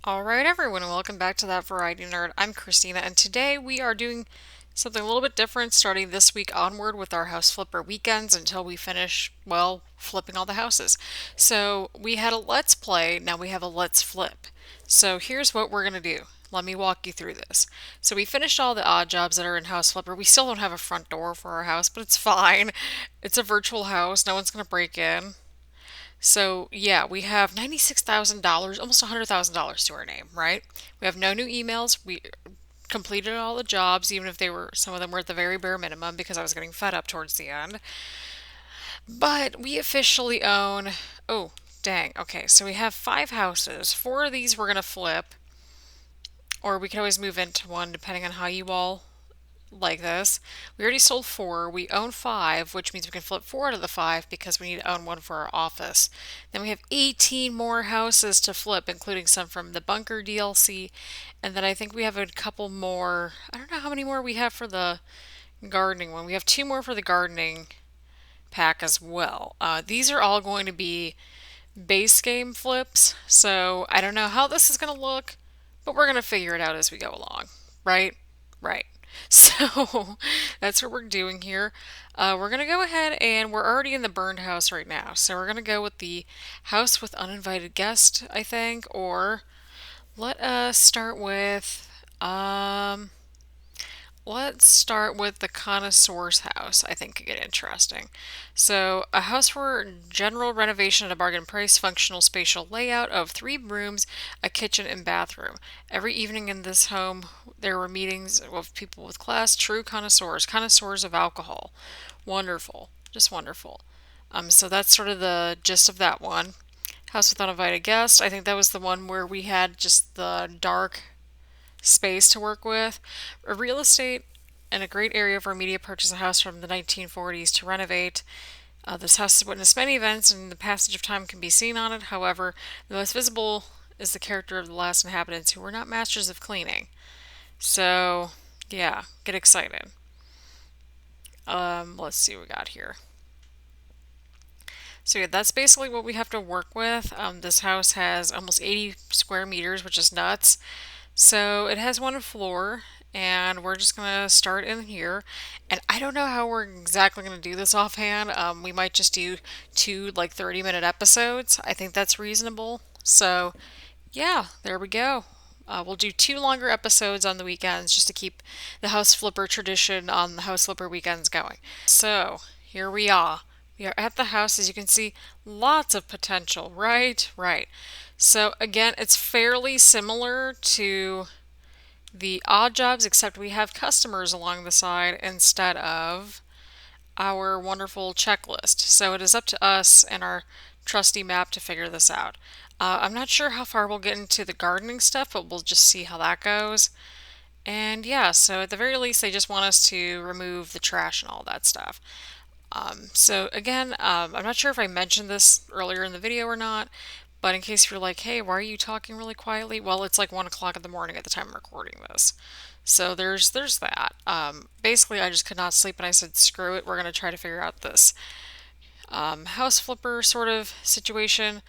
Alright everyone, and welcome back to That Variety Nerd. I'm Christina, and today we are doing something a little bit different starting this week onward with our house flipper weekends until we finish, well, flipping all the houses. So we had a let's play, now we have a let's flip. So here's what we're going to do. Let me walk you through this. So we finished all the odd jobs that are in House Flipper. We still don't have a front door for our house, but it's fine. It's a virtual house. No one's going to break in. So, yeah, we have $96,000, almost $100,000 to our name, right? We have no new emails. We completed all the jobs, even if some of them were at the very bare minimum because I was getting fed up towards the end. But we officially own, oh, dang, okay, so we have five houses. Four of these we're going to flip, or we can always move into one depending on how you all like this. We already sold four. We own five, which means we can flip four out of the five because we need to own one for our office. Then we have 18 more houses to flip, including some from the Bunker DLC. And then I think we have a couple more. I don't know how many more we have for the gardening one. We have two more for the gardening pack as well. These are all going to be base game flips, so I don't know how this is going to look, but we're going to figure it out as we go along, right? Right. So that's what we're doing here. We're going to go ahead and we're already in the burned house right now. So we're going to go with the house with uninvited guest, I think, or let us start with let's start with the connoisseur's house. I think could get interesting. So, a house for general renovation at a bargain price, functional spatial layout of three rooms, a kitchen, and bathroom. Every evening in this home, there were meetings of people with class, true connoisseurs, connoisseurs of alcohol. Wonderful, just wonderful. So that's sort of the gist of that one. House with uninvited guest. I think that was the one where we had just the dark space to work with. A real estate and a great area for immediate purchase a house from the 1940s to renovate. This house has witnessed many events and the passage of time can be seen on it. However, the most visible is the character of the last inhabitants who were not masters of cleaning. So, yeah, get excited. Let's see what we got here. So yeah, that's basically what we have to work with. This house has almost 80 square meters, which is nuts. So it has one floor, and we're just gonna start in here. And I don't know how we're exactly gonna do this offhand. We might just do two like 30-minute episodes. I think that's reasonable. So yeah, there we go. We'll do two longer episodes on the weekends just to keep the House Flipper tradition on the House Flipper weekends going. So here we are. We are at the house. As you can see, lots of potential. Right, right. So again, it's fairly similar to the odd jobs, except we have customers along the side instead of our wonderful checklist. So it is up to us and our trusty map to figure this out. I'm not sure how far we'll get into the gardening stuff, but we'll just see how that goes. And yeah, so at the very least, they just want us to remove the trash and all that stuff. So again, I'm not sure if I mentioned this earlier in the video or not, but in case you're like, hey, why are you talking really quietly? Well, it's like 1 o'clock in the morning at the time I'm recording this. So there's that. Basically, I just could not sleep and I said, screw it, we're going to try to figure out this house flipper sort of situation,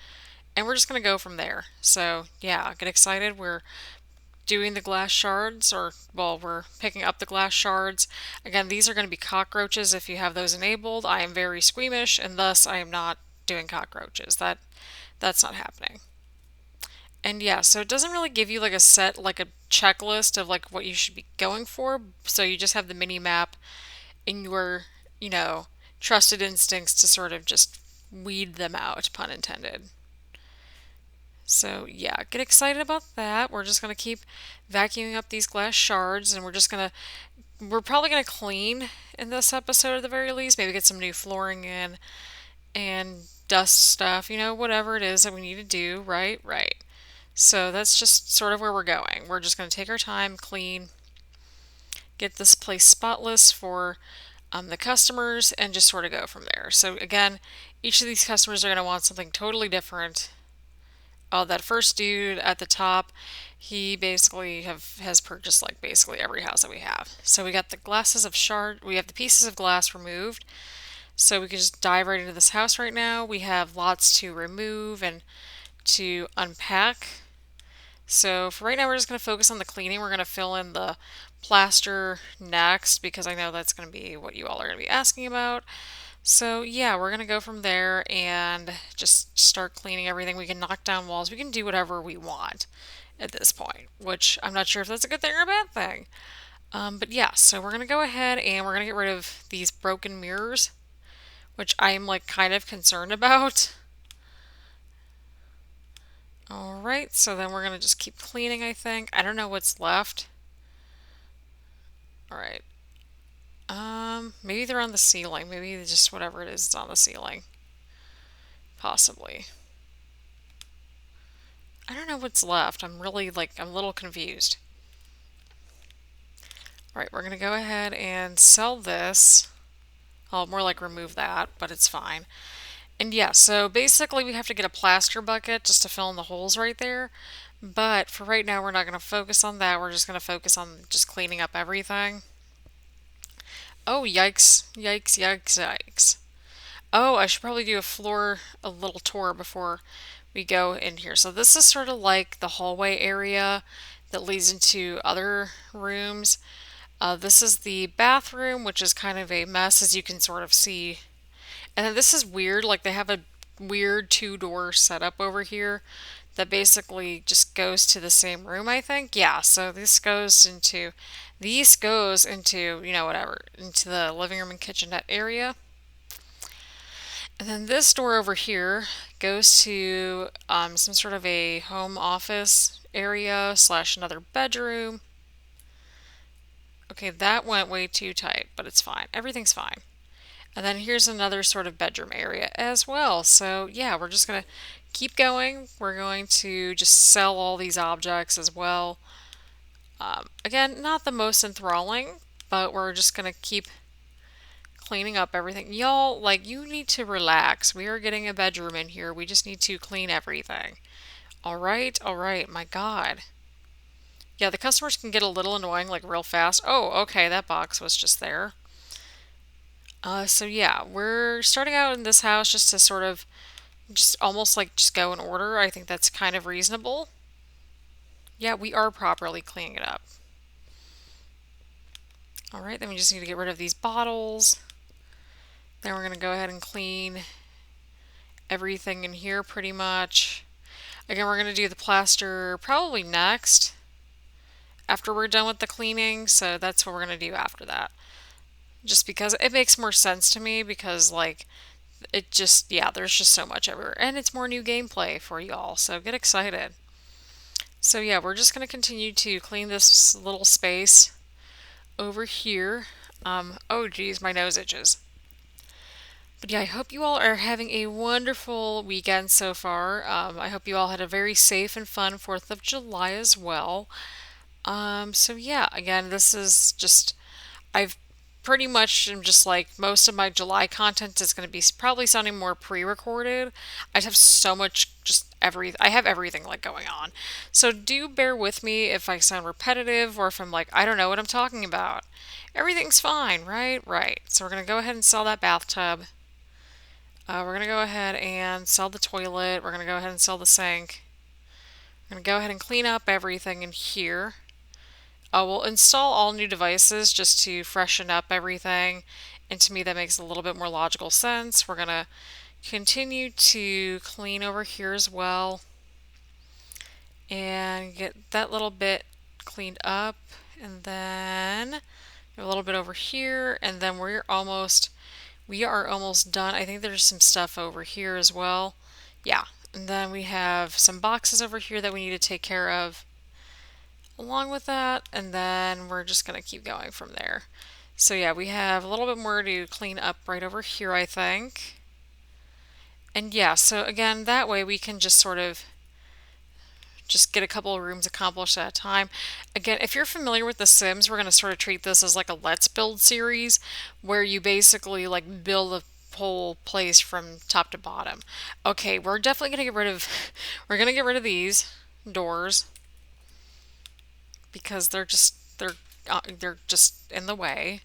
and we're just going to go from there. So yeah, get excited. We're doing the glass shards, or well, we're picking up the glass shards. Again, these are going to be cockroaches if you have those enabled. I am very squeamish, and thus I am not doing cockroaches. That's not happening. And yeah, so it doesn't really give you like a set, like a checklist of like what you should be going for. So you just have the mini map in your, you know, trusted instincts to sort of just weed them out, pun intended. So yeah, get excited about that. We're just gonna keep vacuuming up these glass shards, and we're probably gonna clean in this episode at the very least. Maybe get some new flooring in and dust stuff, whatever it is that we need to do. Right, right. So that's just sort of where we're going. We're just gonna take our time, clean, get this place spotless for the customers, and just sort of go from there. So again, each of these customers are gonna want something totally different. Oh, that first dude at the top, he basically has purchased like basically every house that we have. So we got the we have the pieces of glass removed. So we can just dive right into this house right now. We have lots to remove and to unpack. So for right now, we're just going to focus on the cleaning. We're going to fill in the plaster next because I know that's going to be what you all are going to be asking about. So yeah, we're going to go from there and just start cleaning everything. We can knock down walls. We can do whatever we want at this point, which I'm not sure if that's a good thing or a bad thing. But yeah, so we're going to go ahead and we're going to get rid of these broken mirrors, which I'm like kind of concerned about. Alright, so then we're going to just keep cleaning, I think. I don't know what's left. Alright. Maybe they're on the ceiling. Maybe just whatever it is on the ceiling. Possibly. I don't know what's left. I'm really I'm a little confused. Alright, we're going to go ahead and sell this. I'll more like remove that, but it's fine. And yeah, so basically we have to get a plaster bucket just to fill in the holes right there. But for right now, we're not going to focus on that. We're just going to focus on just cleaning up everything. Oh, yikes, yikes, yikes, yikes. Oh, I should probably do a little tour before we go in here. So this is sort of like the hallway area that leads into other rooms. This is the bathroom, which is kind of a mess, as you can sort of see. And then this is weird, like they have a weird two-door setup over here that basically just goes to the same room, I think. Yeah, so these goes into, whatever, into the living room and kitchenette area. And then this door over here goes to some sort of a home office area slash another bedroom. Okay, that went way too tight, but it's fine. Everything's fine. And then here's another sort of bedroom area as well. So yeah, we're just going to keep going. We're going to just sell all these objects as well. Again, not the most enthralling, but we're just going to keep cleaning up everything. Y'all, you need to relax. We are getting a bedroom in here. We just need to clean everything. All right, my God. Yeah, the customers can get a little annoying, real fast. Oh, okay, that box was just there. So yeah, we're starting out in this house just to sort of just almost just go in order. I think that's kind of reasonable. Yeah, we are properly cleaning it up. All right, then we just need to get rid of these bottles. Then we're going to go ahead and clean everything in here pretty much. Again, we're going to do the plaster probably next after we're done with the cleaning. So that's what we're going to do after that. Just because it makes more sense to me because it just, yeah, there's just so much everywhere. And it's more new gameplay for y'all, so get excited. So yeah, we're just going to continue to clean this little space over here. Oh geez, my nose itches. But yeah, I hope you all are having a wonderful weekend so far. I hope you all had a very safe and fun 4th of July as well. So yeah, again, this is just, I've pretty much am just most of my July content is going to be probably sounding more pre-recorded. I just have so much I have everything going on. So do bear with me if I sound repetitive or if I'm I don't know what I'm talking about. Everything's fine, right? Right. So we're going to go ahead and sell that bathtub. We're going to go ahead and sell the toilet. We're going to go ahead and sell the sink. We're going to go ahead and clean up everything in here. We'll install all new devices just to freshen up everything. And to me, that makes a little bit more logical sense. We're going to continue to clean over here as well. And get that little bit cleaned up. And then a little bit over here. And then we are almost done. I think there's some stuff over here as well. Yeah. And then we have some boxes over here that we need to take care of along with that, and then we're just going to keep going from there. So yeah, we have a little bit more to clean up right over here, I think. And yeah, so again, that way we can just sort of just get a couple of rooms accomplished at a time. Again, if you're familiar with The Sims, we're going to sort of treat this as a Let's Build series where you basically build a whole place from top to bottom. Okay, we're definitely going to get rid of these doors because they're just in the way.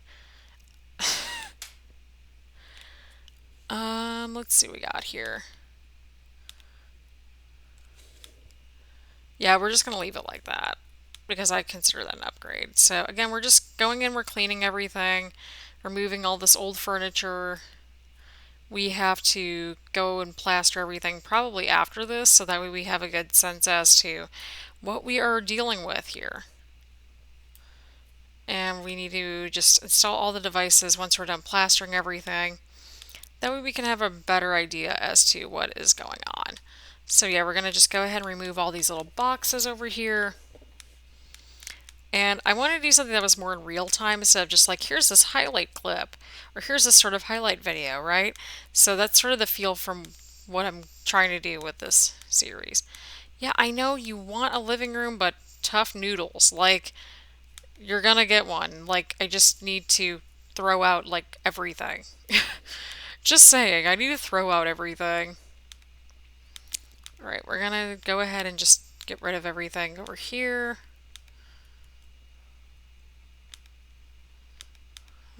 Let's see what we got here. Yeah, we're just going to leave it like that because I consider that an upgrade. So again, we're just going in, we're cleaning everything, removing all this old furniture. We have to go and plaster everything probably after this so that way we have a good sense as to what we are dealing with here. And we need to just install all the devices once we're done plastering everything. That way we can have a better idea as to what is going on. So yeah, we're going to just go ahead and remove all these little boxes over here. And I wanted to do something that was more in real time instead of just like, here's this highlight clip, or here's this sort of highlight video, right? So that's sort of the feel from what I'm trying to do with this series. Yeah, I know you want a living room, but tough noodles. Like, you're gonna get one. Like, I just need to throw out, like, everything. Just saying, I need to throw out everything. Alright, we're gonna go ahead and just get rid of everything over here.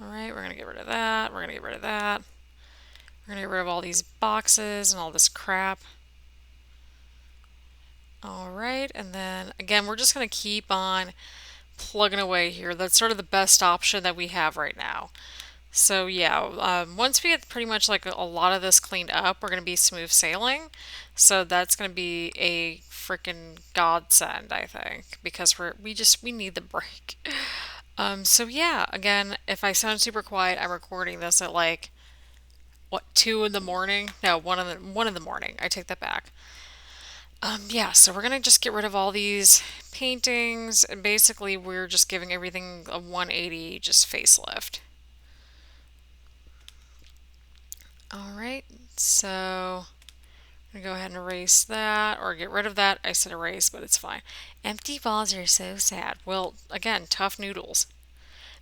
Alright, we're gonna get rid of that. We're gonna get rid of that. We're gonna get rid of all these boxes and all this crap. Alright, and then again, we're just gonna keep on plugging away here. That's sort of the best option that we have right now. So yeah, once we get pretty much like a lot of this cleaned up, we're going to be smooth sailing. So that's going to be a freaking godsend, I think, because we need the break. So yeah, again, if I sound super quiet, I'm recording this at like what 2 in the morning? No, 1 in the morning. I take that back. Yeah, so we're gonna just get rid of all these paintings, and basically we're just giving everything a 180 just facelift. All right, so I'm gonna go ahead and erase that or get rid of that. I said erase, but it's fine. Empty balls are so sad. Well, again, tough noodles.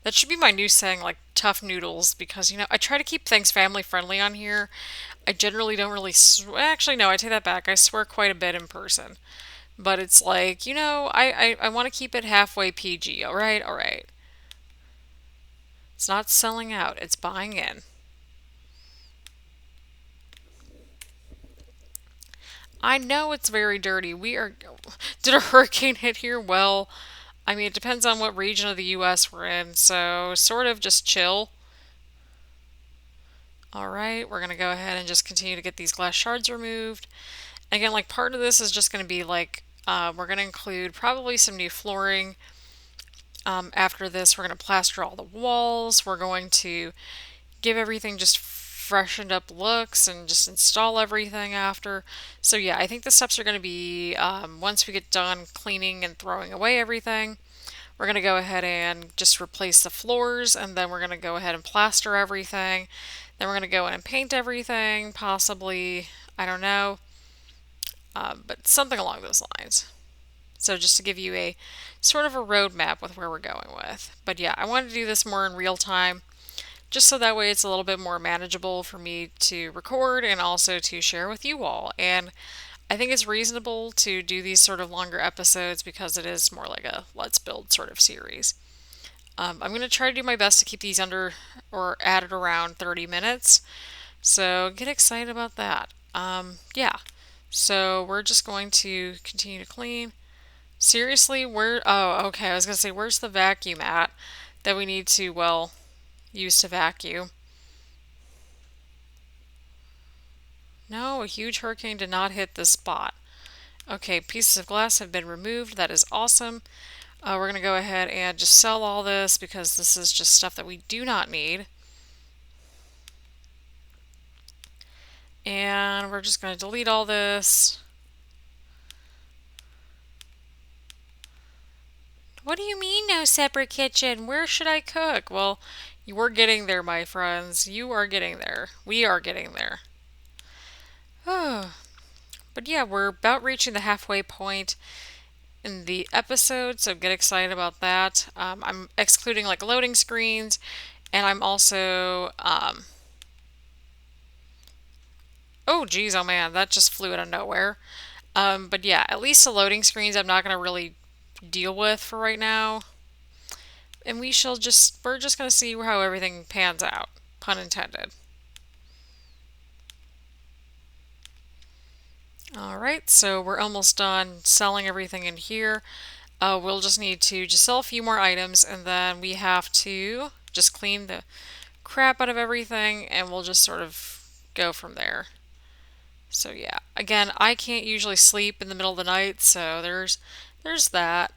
That should be my new saying, like tough noodles, because I try to keep things family friendly on here. I generally don't really actually no, I take that back. I swear quite a bit in person. But it's like, I want to keep it halfway PG, all right? All right. It's not selling out, it's buying in. I know it's very dirty. Did a hurricane hit here? Well, I mean, it depends on what region of the US we're in, so sort of just chill. All right, we're going to go ahead and just continue to get these glass shards removed. Again, like part of this is just going to be like, we're going to include probably some new flooring. After this, we're going to plaster all the walls. We're going to give everything just freshened up looks and just install everything after. So yeah, I think the steps are going to be once we get done cleaning and throwing away everything, we're going to go ahead and just replace the floors, and then we're going to go ahead and plaster everything. Then we're going to go in and paint everything, possibly, I don't know, but something along those lines. So just to give you a sort of a roadmap with where we're going with. But yeah, I wanted to do this more in real time, just so that way it's a little bit more manageable for me to record and also to share with you all. And I think it's reasonable to do these sort of longer episodes because it is more like a let's build sort of series. I'm going to try to do my best to keep these under or at around 30 minutes. So get excited about that. Yeah. So we're just going to continue to clean. Seriously, oh, okay. I was going to say, where's the vacuum at that we need to, well, use to vacuum? No, a huge hurricane did not hit this spot. Okay, pieces of glass have been removed. That is awesome. We're going to go ahead and just sell all this because this is just stuff that we do not need. And we're just going to delete all this. What do you mean no separate kitchen? Where should I cook? Well, you are getting there, my friends. You are getting there. We are getting there. Oh. But yeah, we're about reaching the halfway point in the episode, so get excited about that. I'm excluding like loading screens, and I'm also, oh geez, oh man, that just flew out of nowhere. But yeah, at least the loading screens I'm not going to really deal with for right now. And we're just going to see how everything pans out, pun intended. Alright, so we're almost done selling everything in here. We'll just need to just sell a few more items and then we have to just clean the crap out of everything and we'll just sort of go from there. So yeah, again, I can't usually sleep in the middle of the night, so there's that.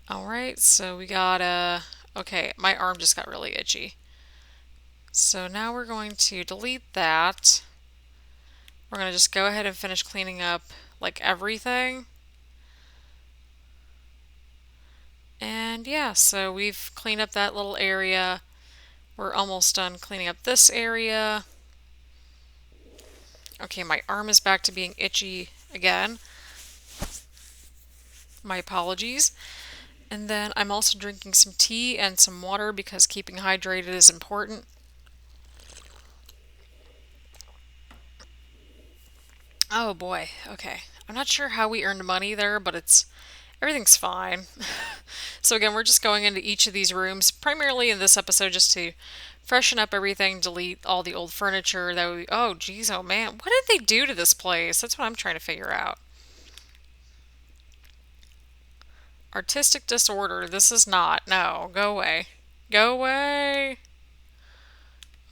Alright, so we got okay, my arm just got really itchy. So now we're going to delete that. We're going to just go ahead and finish cleaning up like everything. And yeah, so we've cleaned up that little area. We're almost done cleaning up this area. Okay, my arm is back to being itchy again. My apologies. And then I'm also drinking some tea and some water because keeping hydrated is important. Oh boy, okay. I'm not sure how we earned money there, but everything's fine. So again, we're just going into each of these rooms, primarily in this episode just to freshen up everything, delete all the old furniture oh geez, oh man, what did they do to this place? That's what I'm trying to figure out. Artistic disorder, this is not. No, go away. Go away.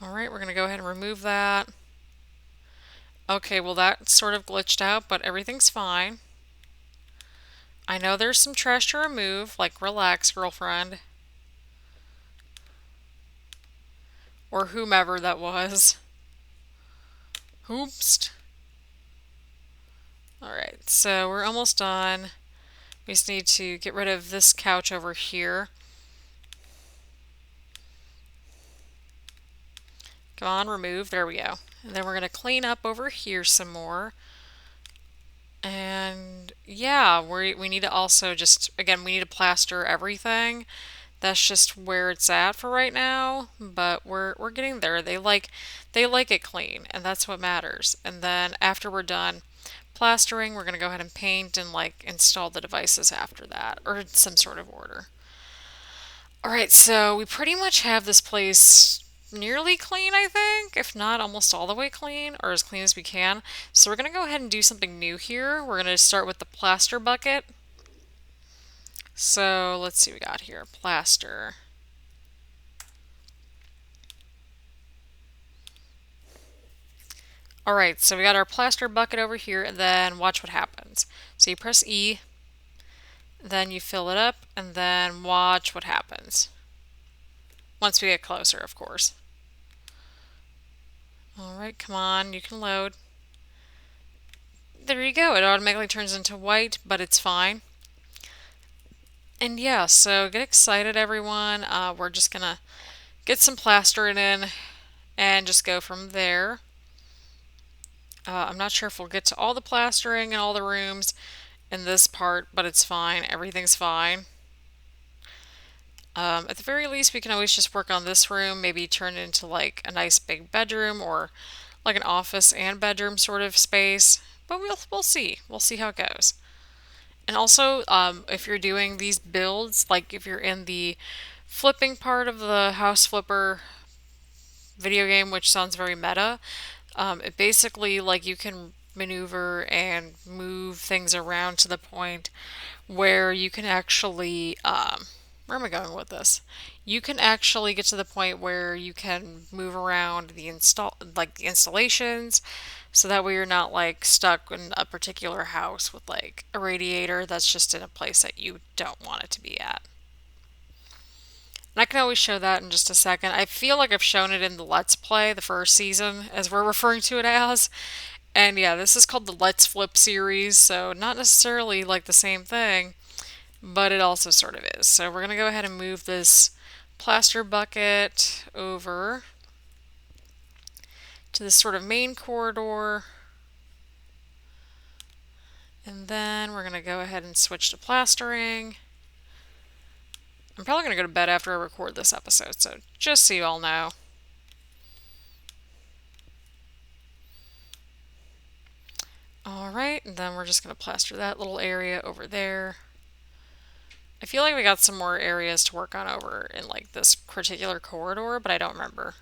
Alright, we're going to go ahead and remove that. Okay, well that sort of glitched out, but everything's fine. I know there's some trash to remove, like relax, girlfriend. Or whomever that was. Oops. Alright, so we're almost done. We just need to get rid of this couch over here. Come on, remove. There we go. And then we're going to clean up over here some more. And yeah, we need to also just, again, we need to plaster everything. That's just where it's at for right now, but we're getting there. They like it clean, and that's what matters. And then after we're done plastering, we're going to go ahead and paint and like install the devices after that, or in some sort of order. Alright, so we pretty much have this place nearly clean, I think, if not almost all the way clean, or as clean as we can. So we're going to go ahead and do something new here. We're going to start with the plaster bucket. So let's see what we got here. Plaster. Alright, so we got our plaster bucket over here, and then watch what happens. So you press E, then you fill it up, and then watch what happens. Once we get closer, of course. Alright, come on, you can load. There you go, it automatically turns into white, but it's fine. And yeah, so get excited everyone. We're just gonna get some plastering in and just go from there. I'm not sure if we'll get to all the plastering in all the rooms in this part, but it's fine. Everything's fine. At the very least, we can always just work on this room, maybe turn it into like a nice big bedroom or like an office and bedroom sort of space. But we'll see. We'll see how it goes. And also, if you're doing these builds, like if you're in the flipping part of the house flipper video game, which sounds very meta, it basically like you can maneuver and move things around to the point where you can actually where am I going with this? You can actually get to the point where you can move around the installations, so that way you're not like stuck in a particular house with like a radiator that's just in a place that you don't want it to be at. And I can always show that in just a second. I feel like I've shown it in the Let's Play, the first season, as we're referring to it as. And yeah, this is called the Let's Flip series, so not necessarily like the same thing, but it also sort of is. So we're going to go ahead and move this plaster bucket over to this sort of main corridor. And then we're going to go ahead and switch to plastering. I'm probably going to go to bed after I record this episode, so just so you all know. Alright, and then we're just going to plaster that little area over there. I feel like we got some more areas to work on over in like this particular corridor, but I don't remember.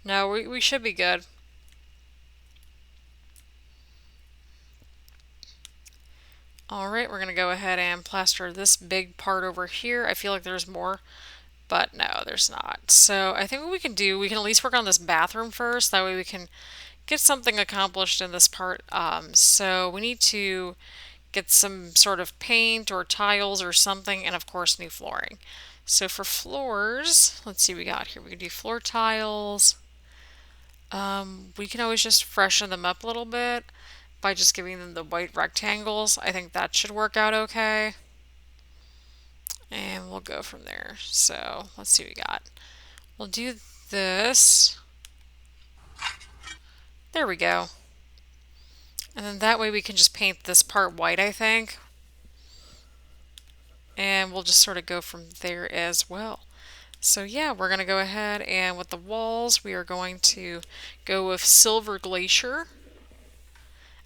No, we should be good. Alright, we're going to go ahead and plaster this big part over here. I feel like there's more, but no, there's not. So I think what we can do, we can at least work on this bathroom first. That way we can get something accomplished in this part. So we need to get some sort of paint or tiles or something, and of course new flooring. So for floors, let's see what we got here. We can do floor tiles. We can always just freshen them up a little bit by just giving them the white rectangles. I think that should work out okay. And we'll go from there. So let's see what we got. We'll do this. There we go. And then that way we can just paint this part white, I think. And we'll just sort of go from there as well. So yeah, we're going to go ahead and with the walls, we are going to go with Silver Glacier.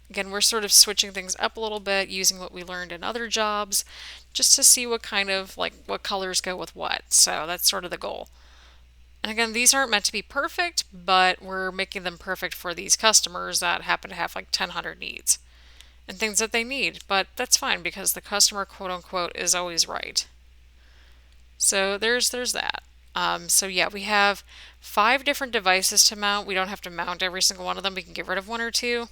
Again, we're sort of switching things up a little bit using what we learned in other jobs just to see what kind of, like, what colors go with what. So that's sort of the goal. And again, these aren't meant to be perfect, but we're making them perfect for these customers that happen to have like 1,000 needs and things that they need. But that's fine because the customer, quote unquote, is always right. So there's that. So yeah, we have 5 different devices to mount. We don't have to mount every single one of them. We can get rid of 1 or 2.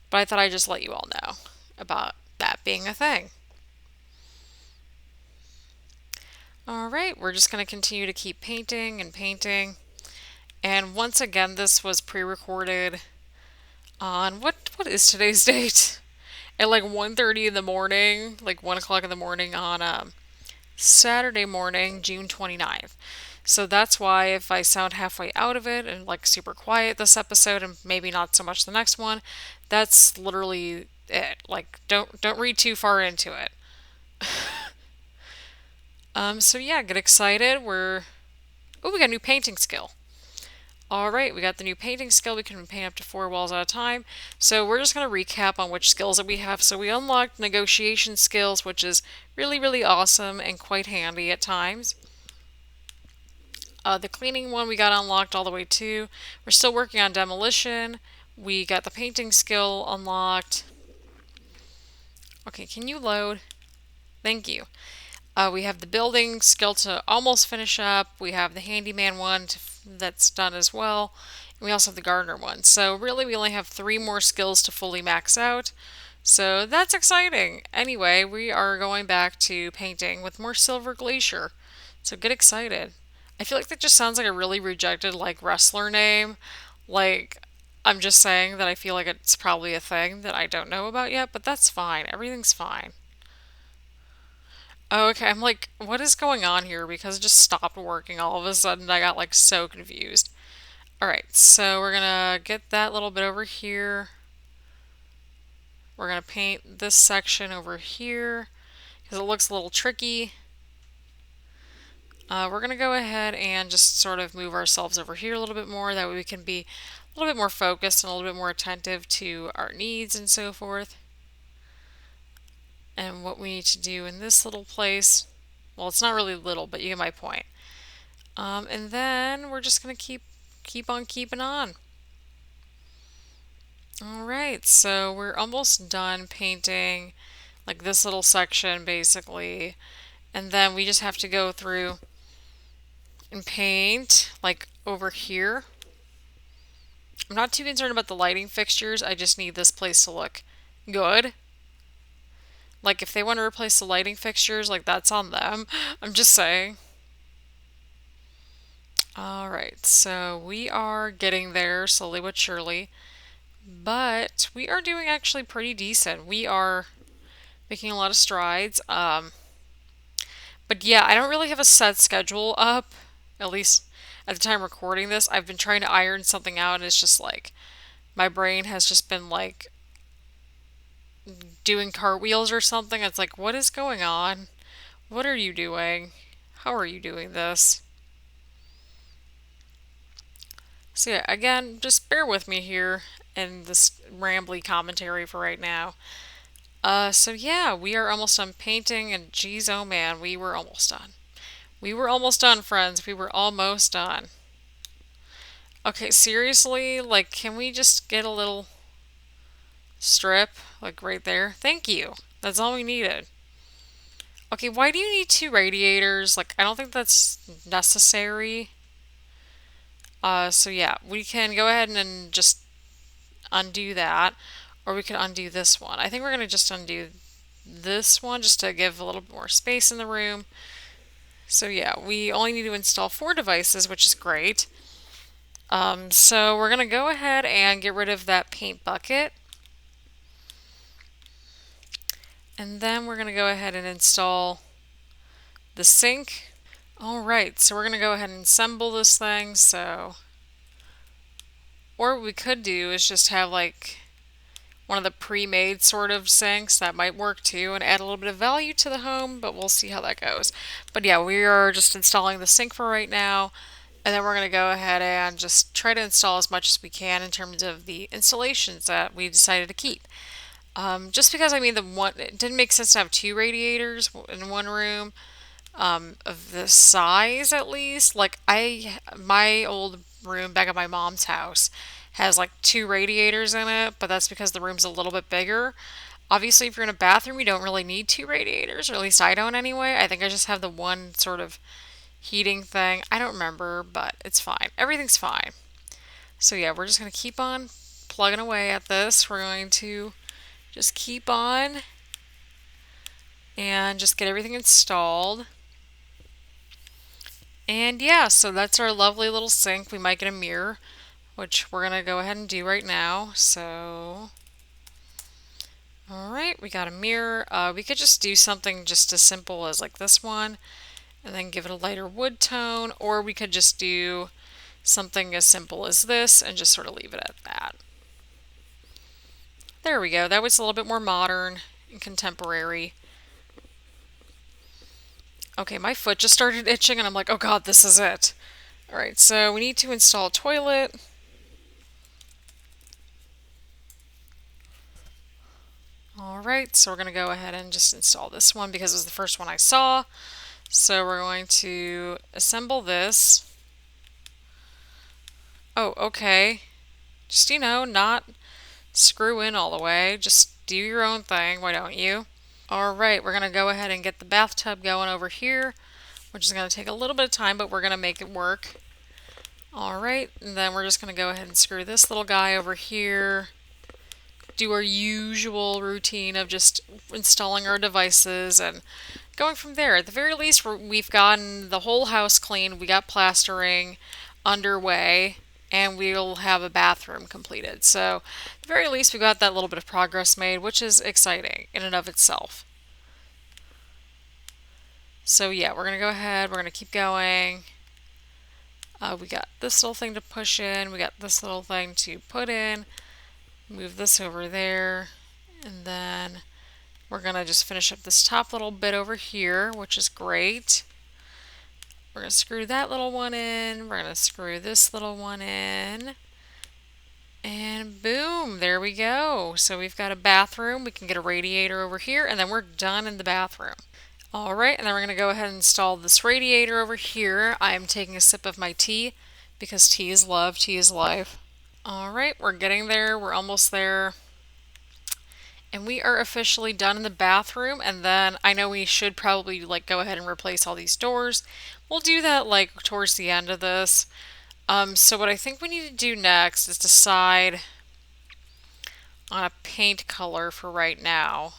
But I thought I'd just let you all know about that being a thing. Alright, we're just going to continue to keep painting and painting. And once again, this was pre-recorded on, what is today's date? At like 1:30 in the morning, like 1 o'clock in the morning on Saturday morning, June 29th. So that's why if I sound halfway out of it and like super quiet this episode and maybe not so much the next one, that's literally it. Like don't read too far into it. So yeah, get excited. We got a new painting skill. Alright, we got the new painting skill. We can paint up to 4 walls at a time. So we're just going to recap on which skills that we have. So we unlocked negotiation skills, which is really, really awesome and quite handy at times. The cleaning one we got unlocked all the way too. We're still working on demolition. We got the painting skill unlocked. Okay, can you load? Thank you. We have the building skill to almost finish up. We have the handyman one that's done as well. And we also have the gardener one. So really we only have 3 more skills to fully max out. So that's exciting. Anyway, we are going back to painting with more Silver Glacier. So get excited. I feel like that just sounds like a really rejected like wrestler name. Like I'm just saying that I feel like it's probably a thing that I don't know about yet, but that's fine. Everything's fine. Oh, okay. I'm like, what is going on here? Because it just stopped working all of a sudden. I got like so confused. Alright, so we're gonna get that little bit over here. We're gonna paint this section over here because it looks a little tricky. We're gonna go ahead and just sort of move ourselves over here a little bit more. That way we can be a little bit more focused and a little bit more attentive to our needs and so forth. And what we need to do in this little place, well, it's not really little, but you get my point. And then we're just gonna keep on keeping on. Alright, so we're almost done painting like this little section basically, and then we just have to go through and paint like over here. I'm not too concerned about the lighting fixtures, I just need this place to look good. Like if they want to replace the lighting fixtures, like that's on them. I'm just saying. Alright, so we are getting there slowly but surely. But we are doing actually pretty decent. We are making a lot of strides. But yeah, I don't really have a set schedule up. At least at the time recording this, I've been trying to iron something out and it's just like my brain has just been like doing cartwheels or something. It's like, what is going on? What are you doing? How are you doing this? So yeah, again, just bear with me here in this rambly commentary for right now. So yeah, we are almost done painting, and geez, oh man, we were almost done. We were almost done, friends. We were almost done. Okay, seriously, like, can we just get a little strip, like right there? Thank you. That's all we needed. Okay, why do you need two radiators? Like, I don't think that's necessary. So yeah, we can go ahead and just undo that, or we could undo this one. I think we're gonna just undo this one just to give a little bit more space in the room. So yeah, we only need to install 4 devices, which is great. So we're gonna go ahead and get rid of that paint bucket. And then we're gonna go ahead and install the sink. Alright, so we're gonna go ahead and assemble this thing. Or what we could do is just have like one of the pre-made sort of sinks. That might work too and add a little bit of value to the home, but we'll see how that goes. But yeah, we are just installing the sink for right now, and then we're going to go ahead and just try to install as much as we can in terms of the installations that we decided to keep. Just because, I mean, it didn't make sense to have 2 radiators in one room, of this size at least. Like my old room back at my mom's house has like 2 radiators in it, but that's because the room's a little bit bigger. Obviously, if you're in a bathroom, you don't really need 2 radiators, or at least I don't anyway. I think I just have the one sort of heating thing. I don't remember, but it's fine. Everything's fine. So yeah, we're just going to keep on plugging away at this. We're going to just keep on and just get everything installed. And yeah, so that's our lovely little sink. We might get a mirror, which we're going to go ahead and do right now. So, alright, we got a mirror. We could just do something just as simple as like this one, and then give it a lighter wood tone, or we could just do something as simple as this and just sort of leave it at that. There we go. That was a little bit more modern and contemporary. Okay, my foot just started itching and I'm like, oh god, this is it. Alright, so we need to install a toilet. Alright, so we're going to go ahead and just install this one because it was the first one I saw. So we're going to assemble this. Oh, okay. Just, not screw in all the way. Just do your own thing, why don't you? Alright, we're going to go ahead and get the bathtub going over here, which is going to take a little bit of time, but we're going to make it work. Alright, and then we're just going to go ahead and screw this little guy over here. Do our usual routine of just installing our devices and going from there. At the very least, we've gotten the whole house clean. We got plastering underway, and we'll have a bathroom completed. So, at the very least, we got that little bit of progress made, which is exciting in and of itself. So yeah, we're going to go ahead. We're going to keep going. We got this little thing to push in. We got this little thing to put in. Move this over there. And then we're going to just finish up this top little bit over here, which is great. We're going to screw that little one in. We're going to screw this little one in. And boom, there we go. So we've got a bathroom. We can get a radiator over here, and then we're done in the bathroom. Alright, and then we're going to go ahead and install this radiator over here. I am taking a sip of my tea because tea is love, tea is life. Alright, we're getting there. We're almost there. And we are officially done in the bathroom, and then I know we should probably like go ahead and replace all these doors. We'll do that like towards the end of this. So what I think we need to do next is decide on a paint color for right now.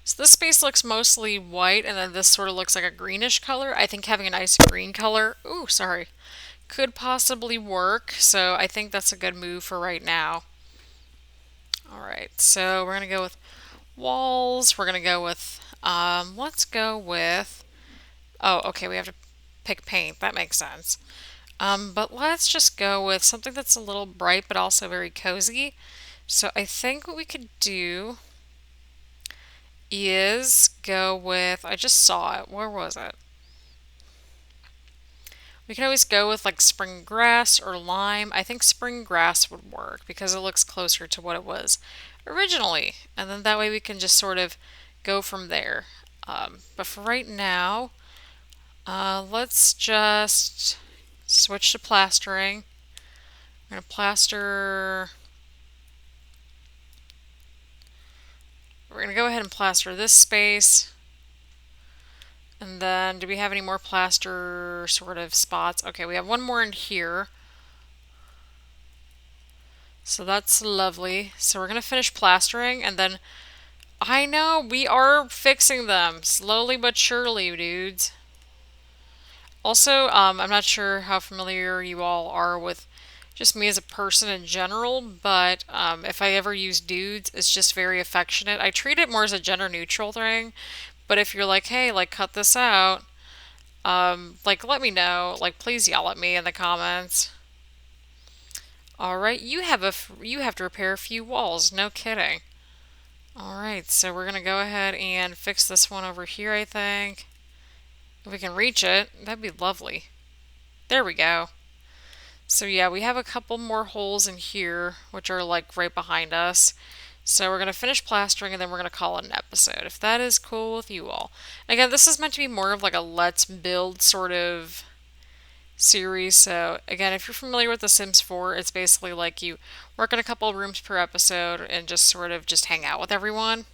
So this space looks mostly white, and then this sort of looks like a greenish color. I think having a nice green color, could possibly work. So I think that's a good move for right now. Alright, so we're going to go with walls. We're going to go with, let's go with, oh, okay, we have to pick paint. That makes sense. But let's just go with something that's a little bright but also very cozy. So I think what we could do is go with, I just saw it, where was it? We can always go with like spring grass or lime. I think spring grass would work because it looks closer to what it was originally. And then that way we can just sort of go from there. But for right now, let's just switch to plastering. We're going to plaster we're going to go ahead and plaster this space. And then, do we have any more plaster sort of spots? Okay, we have one more in here. So that's lovely. So we're going to finish plastering and then I know we are fixing them slowly but surely, dudes. Also, I'm not sure how familiar you all are with just me as a person in general, but if I ever use dudes, it's just very affectionate. I treat it more as a gender neutral thing, but if you're like, hey, like, cut this out, like, let me know. Like, please yell at me in the comments. All right, you have to repair a few walls. No kidding. All right, so we're gonna go ahead and fix this one over here, I think. If we can reach it, that'd be lovely. There we go. So yeah, we have a couple more holes in here, which are like right behind us. So we're going to finish plastering and then we're going to call it an episode, if that is cool with you all. Again, this is meant to be more of like a let's build sort of series. So again, if you're familiar with The Sims 4, it's basically like you work in a couple of rooms per episode and just sort of just hang out with everyone.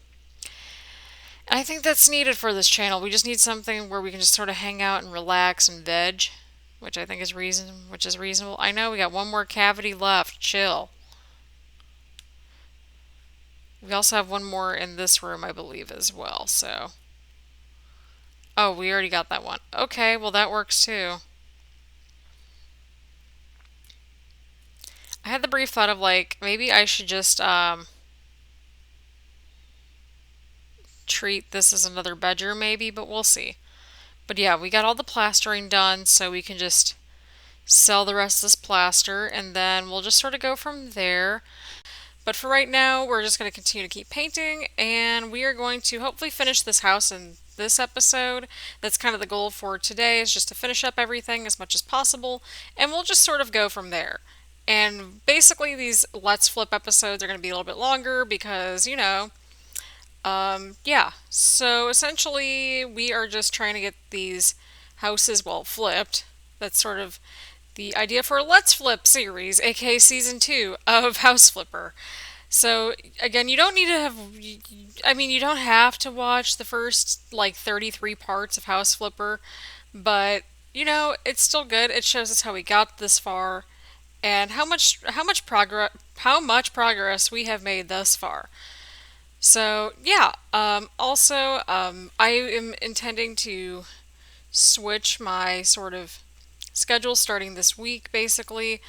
And I think that's needed for this channel. We just need something where we can just sort of hang out and relax and veg, which I think is reasonable. I know we got one more cavity left. Chill. We also have one more in this room, I believe, as well. So, oh, we already got that one. Okay, well that works too. I had the brief thought of like maybe I should just treat this as another bedroom, maybe, but we'll see. But yeah, we got all the plastering done, so we can just sell the rest of this plaster, and then we'll just sort of go from there. But for right now, we're just going to continue to keep painting, and we are going to hopefully finish this house in this episode. That's kind of the goal for today, is just to finish up everything as much as possible, and we'll just sort of go from there. And basically, these Let's Flip episodes are going to be a little bit longer because, you know, yeah. So essentially, we are just trying to get these houses, well, flipped. That's sort of the idea for a Let's Flip series, aka season 2 of House Flipper. So again, you don't need to have, I mean, you don't have to watch the first like 33 parts of House Flipper, but you know, it's still good. It shows us how we got this far and how much progress we have made thus far. So yeah, also I am intending to switch my sort of schedule starting this week, basically.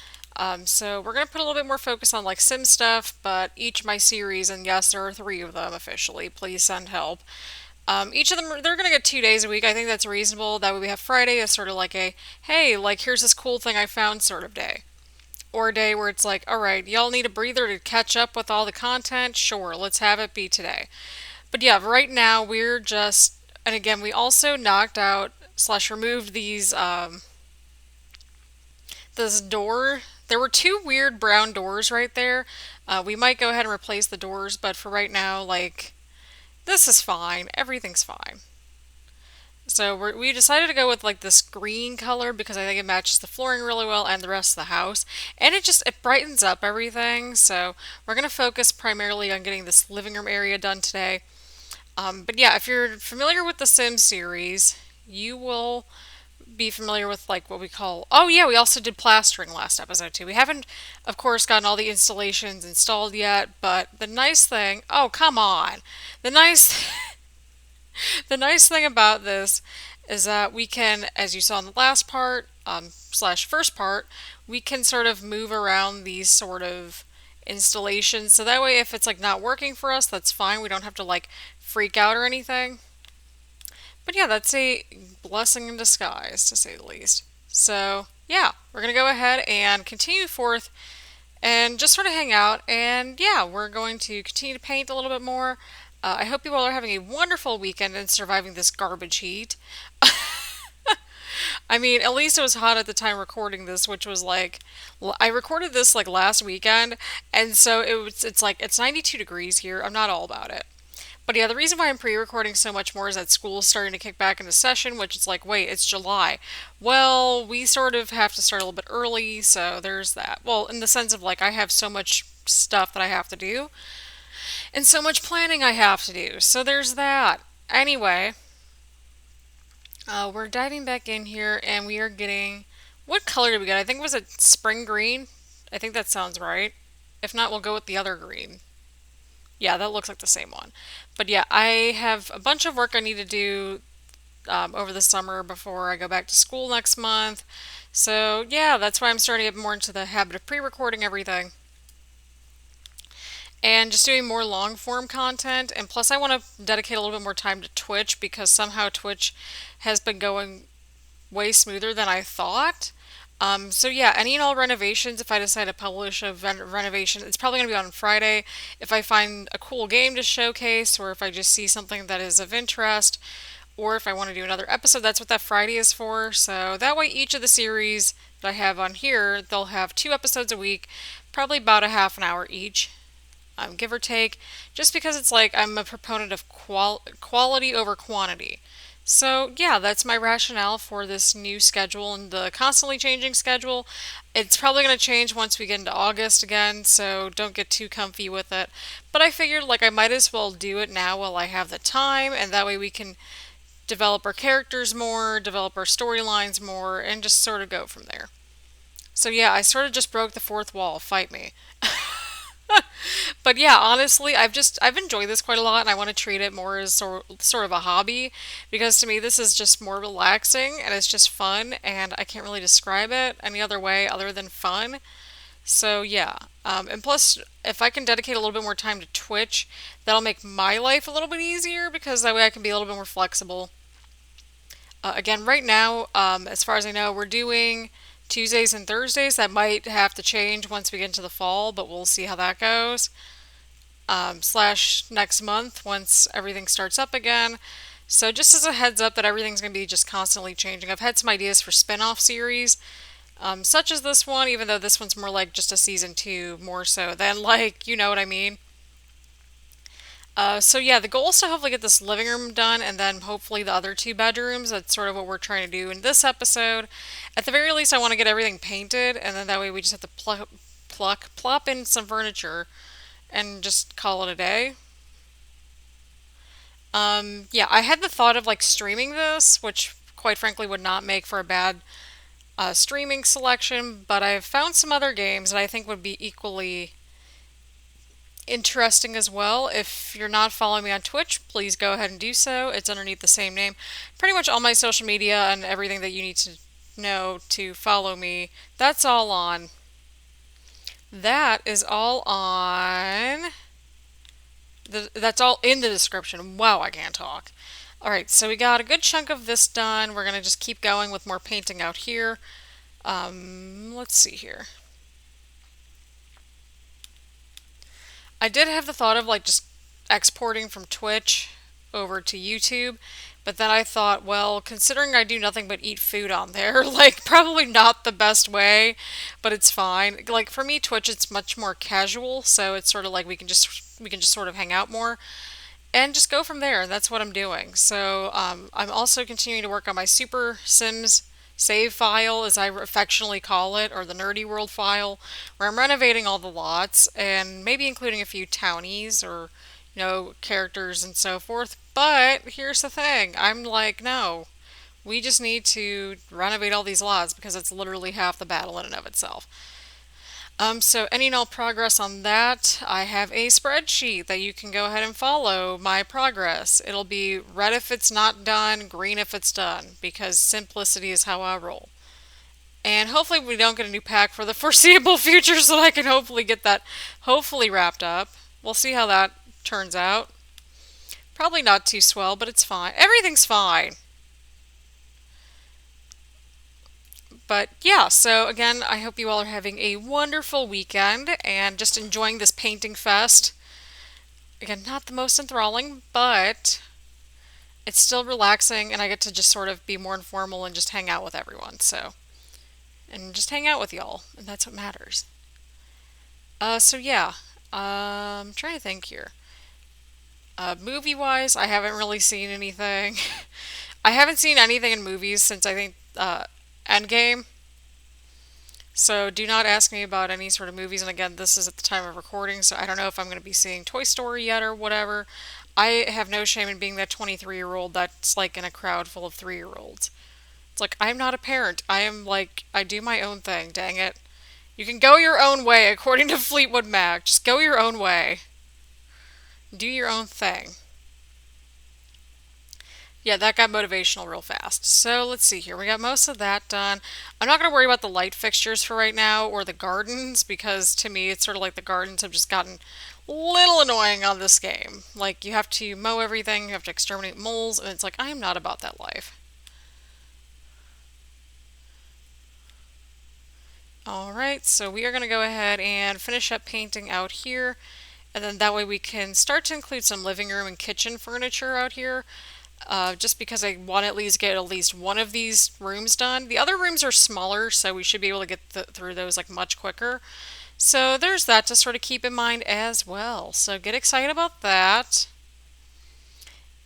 So we're going to put a little bit more focus on like sim stuff, but each of my series, and yes, there are 3 of them officially, please send help. Each of them, they're going to get 2 days a week. I think that's reasonable. That way we have Friday as sort of like a, hey, like here's this cool thing I found sort of day. Or a day where it's like, alright, y'all need a breather to catch up with all the content? Sure, let's have it be today. But yeah, right now we're just, and again, we also knocked out slash removed this door. There were 2 weird brown doors right there. We might go ahead and replace the doors, but for right now, like, this is fine. Everything's fine. So we decided to go with like this green color because I think it matches the flooring really well and the rest of the house. And it brightens up everything. So we're going to focus primarily on getting this living room area done today. But yeah, if you're familiar with the Sims series, you will be familiar with like what we call, oh yeah, we also did plastering last episode too. We haven't of course gotten all the installations installed yet, but the nice thing, oh come on, the nice the nice thing about this is that we can, as you saw in the last part slash first part, we can sort of move around these sort of installations, so that way if it's like not working for us, that's fine. We don't have to like freak out or anything. But yeah, that's a blessing in disguise, to say the least. So, yeah, we're going to go ahead and continue forth and just sort of hang out. And yeah, we're going to continue to paint a little bit more. I hope you all are having a wonderful weekend and surviving this garbage heat. I mean, at least it was hot at the time recording this, which was like, I recorded this like last weekend, and so it's like, it's 92 degrees here. I'm not all about it. But yeah, the reason why I'm pre-recording so much more is that school is starting to kick back into session, which it's like, wait, it's July. Well, we sort of have to start a little bit early, so there's that. Well, in the sense of like, I have so much stuff that I have to do. And so much planning I have to do. So there's that. Anyway, we're diving back in here and we are getting. What color did we get? I think it was a spring green. I think that sounds right. If not, we'll go with the other green. Yeah, that looks like the same one. But yeah, I have a bunch of work I need to do over the summer before I go back to school next month. So yeah, that's why I'm starting to get more into the habit of pre-recording everything and just doing more long form content. And plus, I want to dedicate a little bit more time to Twitch because somehow Twitch has been going way smoother than I thought. So yeah, any and all renovations, if I decide to publish a renovation, it's probably going to be on Friday. If I find a cool game to showcase, or if I just see something that is of interest, or if I want to do another episode, that's what that Friday is for. So that way, each of the series that I have on here, they'll have 2 episodes a week, probably about a half an hour each, give or take, just because it's like I'm a proponent of quality over quantity. So, yeah, that's my rationale for this new schedule and the constantly changing schedule. It's probably going to change once we get into August again, so don't get too comfy with it. But I figured like I might as well do it now while I have the time, and that way we can develop our characters more, develop our storylines more, and just sort of go from there. So, yeah, I sort of just broke the fourth wall. Fight me. But yeah, honestly, I've enjoyed this quite a lot, and I want to treat it more as sort of a hobby because to me this is just more relaxing and it's just fun, and I can't really describe it any other way other than fun. So yeah, and plus, if I can dedicate a little bit more time to Twitch, that'll make my life a little bit easier because that way I can be a little bit more flexible. Again, right now, as far as I know, we're doing Tuesdays and Thursdays. That might have to change once we get into the fall, but we'll see how that goes. Slash next month once everything starts up again. So just as a heads up that everything's going to be just constantly changing. I've had some ideas for spin-off series, such as this one, even though this one's more like just a season 2 more so than like, you know what I mean. So yeah, the goal is to hopefully get this living room done and then hopefully the other 2 bedrooms. That's sort of what we're trying to do in this episode. At the very least, I want to get everything painted and then that way we just have to plop in some furniture and just call it a day. Yeah, I had the thought of like streaming this, which quite frankly would not make for a bad streaming selection, but I've found some other games that I think would be equally interesting as well. If you're not following me on Twitch, please go ahead and do so. It's underneath the same name. Pretty much all my social media and everything that you need to know to follow me, that's all on. That is all on. That's all in the description. Wow, I can't talk. Alright, so we got a good chunk of this done. We're going to just keep going with more painting out here. Let's see here. I did have the thought of like just exporting from Twitch over to YouTube, but then I thought, well, considering I do nothing but eat food on there, like probably not the best way, but it's fine. Like for me, Twitch it's much more casual, so it's sort of like we can just sort of hang out more and just go from there. That's what I'm doing. So I'm also continuing to work on my Super Sims save file, as I affectionately call it, or the Nerdy World file, where I'm renovating all the lots and maybe including a few townies or characters and so forth. But here's the thing: I'm like, no, we just need to renovate all these lots because it's literally half the battle in and of itself. So any and all progress on that, I have a spreadsheet that you can go ahead and follow my progress. It'll be red if it's not done, green if it's done, because simplicity is how I roll. And hopefully we don't get a new pack for the foreseeable future so that I can hopefully get that hopefully wrapped up. We'll see how that turns out. Probably not too swell, but it's fine. Everything's fine. But yeah, so again, I hope you all are having a wonderful weekend and just enjoying this painting fest. Again, not the most enthralling, but it's still relaxing and I get to just sort of be more informal and just hang out with everyone. And just hang out with y'all, and that's what matters. So yeah, I'm trying to think here. Movie-wise, I haven't really seen anything. I haven't seen anything in movies since I think Endgame. So do not ask me about any sort of movies. And again, this is at the time of recording, so I don't know if I'm going to be seeing Toy Story yet or whatever. I have no shame in being that 23-year-old that's like in a crowd full of 3-year-olds. It's like, I'm not a parent. I am like, I do my own thing, dang it. You can go your own way, according to Fleetwood Mac. Just go your own way. Do your own thing. Yeah, that got motivational real fast. So let's see here. We got most of that done. I'm not going to worry about the light fixtures for right now or the gardens because to me it's sort of like the gardens have just gotten a little annoying on this game. Like you have to mow everything, you have to exterminate moles, and it's like I am not about that life. Alright, so we are going to go ahead and finish up painting out here. And then that way we can start to include some living room and kitchen furniture out here. Just because I want to at least one of these rooms done. The other rooms are smaller, so we should be able to get through those like much quicker. So there's that to sort of keep in mind as well. So get excited about that.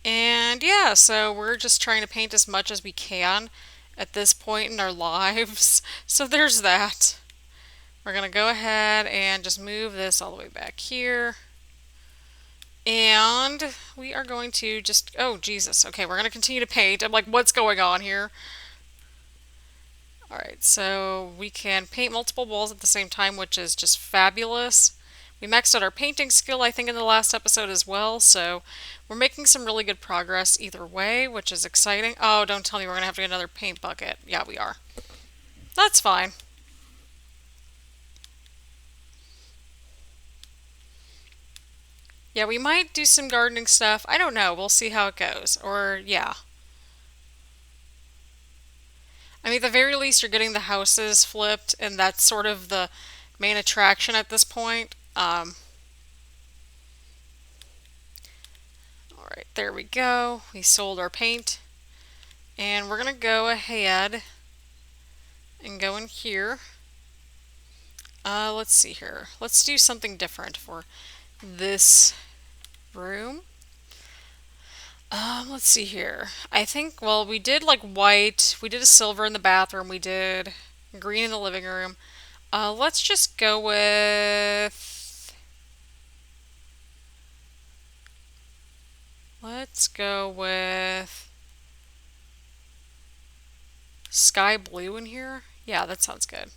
And yeah, so we're just trying to paint as much as we can at this point in our lives. So there's that. We're going to go ahead and just move this all the way back here. And we are going to just, oh Jesus, okay, we're going to continue to paint. I'm like, what's going on here? Alright, so we can paint multiple walls at the same time, which is just fabulous. We maxed out our painting skill, I think, in the last episode as well, so we're making some really good progress either way, which is exciting. Oh, don't tell me we're going to have to get another paint bucket. Yeah, we are. That's fine. Yeah, we might do some gardening stuff. I don't know. We'll see how it goes. Or, yeah. I mean, at the very least, you're getting the houses flipped, and that's sort of the main attraction at this point. All right, there we go. We sold our paint. And we're going to go ahead and go in here. Let's see here. Let's do something different for this room. Let's see here. I think, well, we did like white, we did a silver in the bathroom, we did green in the living room. Let's just go with, let's go with sky blue in here. Yeah, that sounds good.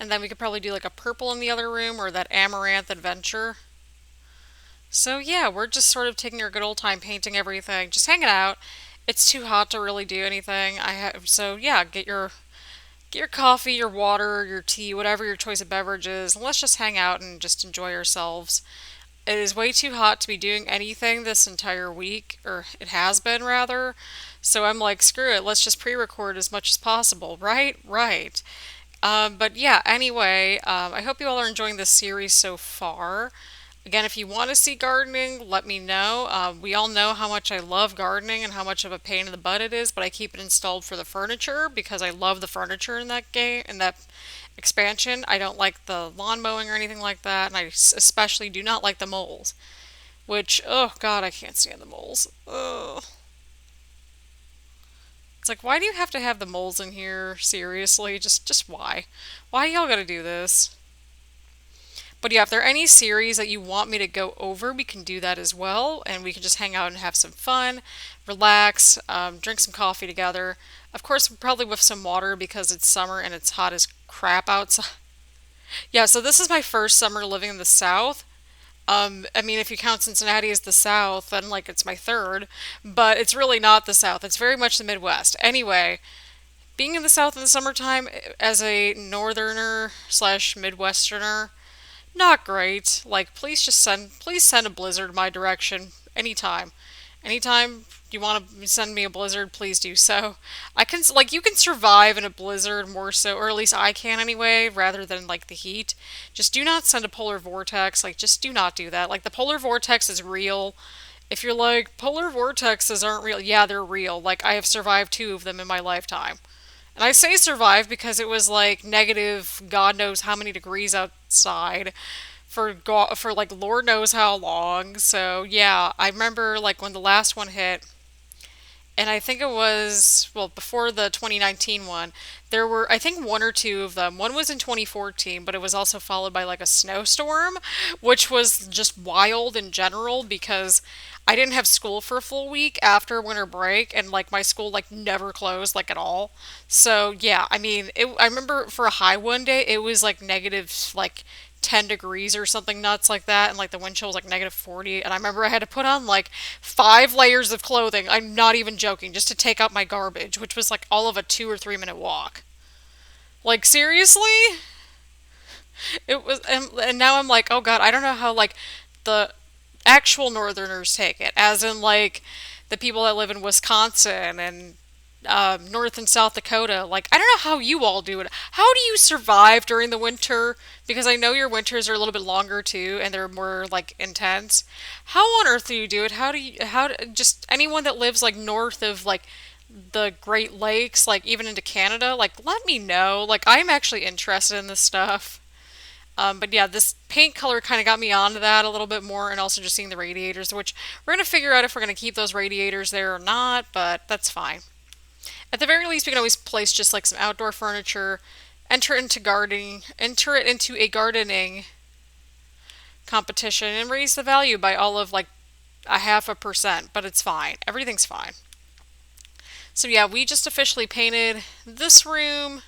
And then we could probably do like a purple in the other room or that amaranth adventure. So yeah, we're just sort of taking our good old time painting everything, just hanging out. It's too hot to really do anything. So yeah, get your coffee, your water, your tea, whatever your choice of beverage is, and let's just hang out and just enjoy ourselves. It is way too hot to be doing anything this entire week, or it has been rather. So I'm like, screw it, let's just pre-record as much as possible, right? Right. But yeah, anyway, I hope you all are enjoying this series so far. Again, if you want to see gardening, let me know. We all know how much I love gardening and how much of a pain in the butt it is, but I keep it installed for the furniture because I love the furniture in that game, in that expansion. I don't like the lawn mowing or anything like that, and I especially do not like the moles. Which, oh god, I can't stand the moles. Ugh. It's like, why do you have to have the moles in here? Seriously, just why? Why y'all gotta do this? But yeah, if there are any series that you want me to go over, we can do that as well, and we can just hang out and have some fun, relax, drink some coffee together. Of course, probably with some water because it's summer and it's hot as crap outside. Yeah, so this is my first summer living in the South. I mean, if you count Cincinnati as the South, then like it's my third, but it's really not the South. It's very much the Midwest. Anyway, being in the South in the summertime as a Northerner slash Midwesterner, not great. Like, please send a blizzard my direction anytime. Anytime you want to send me a blizzard, please do so. I can, like, you can survive in a blizzard more so, or at least I can anyway, rather than like the heat. Just do not send a polar vortex. Like, just do not do that. Like, the polar vortex is real. If you're like, polar vortexes aren't real, yeah, they're real. Like, I have survived two of them in my lifetime. And I say survive because it was like negative God knows how many degrees outside for like Lord knows how long. So yeah, I remember like when the last one hit, And I think it was, well, before the 2019 one, there were, I think, one or two of them. One was in 2014, but it was also followed by like a snowstorm, which was just wild in general because I didn't have school for a full week after winter break, and like my school like never closed like at all. So yeah, I mean, I remember for a high one day, it was like negative like 10 degrees or something nuts like that, and like the wind chill was like negative 40, and I remember I had to put on like 5 layers of clothing. I'm not even joking, just to take out my garbage, which was like all of a 2 or 3 minute walk. Like seriously? It was, and now I'm like, oh god, I don't know how like the actual northerners take it, as in like the people that live in Wisconsin and North and South Dakota. Like, I don't know how you all do it. How do you survive during the winter? Because I know your winters are a little bit longer too, and they're more like intense. How on earth do you do it? Just anyone that lives like north of like the Great Lakes, like even into Canada, like let me know. Like, I'm actually interested in this stuff. But yeah, this paint color kind of got me onto that a little bit more, and also just seeing the radiators, which we're going to figure out if we're going to keep those radiators there or not, but that's fine. At the very least, we can always place just like some outdoor furniture, enter it into a gardening competition, and raise the value by all of like a 0.5%, but it's fine. Everything's fine. So yeah, we just officially painted this room.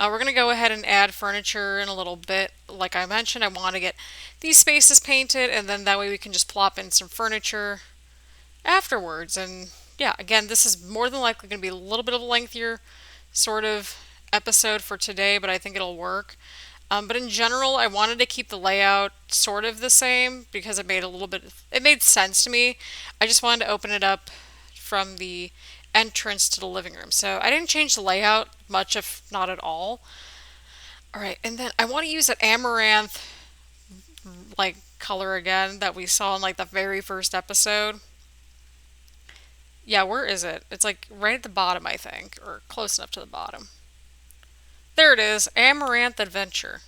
We're going to go ahead and add furniture in a little bit. Like I mentioned, I want to get these spaces painted, and then that way we can just plop in some furniture afterwards. And yeah, again, this is more than likely going to be a little bit of a lengthier sort of episode for today, but I think it'll work. But in general, I wanted to keep the layout sort of the same because it made sense to me. I just wanted to open it up from the entrance to the living room. So I didn't change the layout much, if not at all. All right, and then I want to use that amaranth like color again that we saw in like the very first episode. Yeah, where is it? It's like right at the bottom, I think, or close enough to the bottom. There it is, Amaranth Adventure.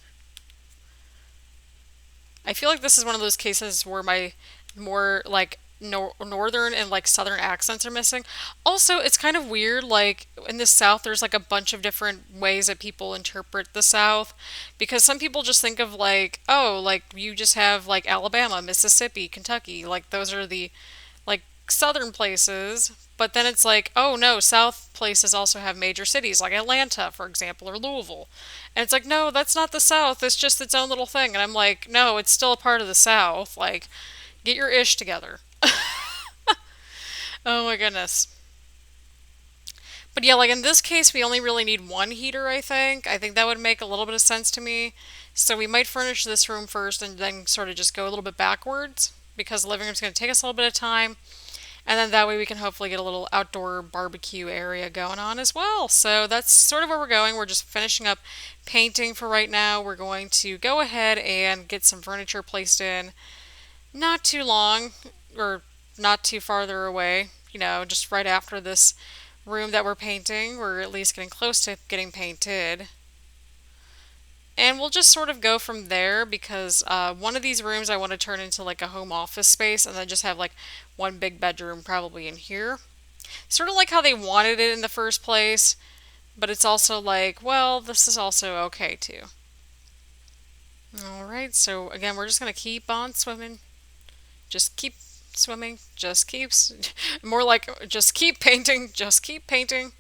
I feel like this is one of those cases where my more like northern and like southern accents are missing. Also, it's kind of weird. Like in the South, there's like a bunch of different ways that people interpret the South, because some people just think of like, oh, like you just have like Alabama, Mississippi, Kentucky. Like those are the like southern places. But then it's like, oh no, South places also have major cities like Atlanta, for example, or Louisville. And it's like, no, that's not the South. It's just its own little thing. And I'm like, no, it's still a part of the South. Like, get your ish together. Oh my goodness. But yeah, like in this case, we only really need one heater, I think. I think that would make a little bit of sense to me. So we might furnish this room first and then sort of just go a little bit backwards because the living room's going to take us a little bit of time. And then that way we can hopefully get a little outdoor barbecue area going on as well. So that's sort of where we're going. We're just finishing up painting for right now. We're going to go ahead and get some furniture placed in. Not too long, or not too farther away, just right after this room that we're painting. We're at least getting close to getting painted. And we'll just sort of go from there because one of these rooms I want to turn into like a home office space and then just have like one big bedroom probably in here. Sort of like how they wanted it in the first place, but it's also like, well, this is also okay too. Alright, so again, we're just going to keep on swimming. Just keep swimming. More like, just keep painting. Just keep painting.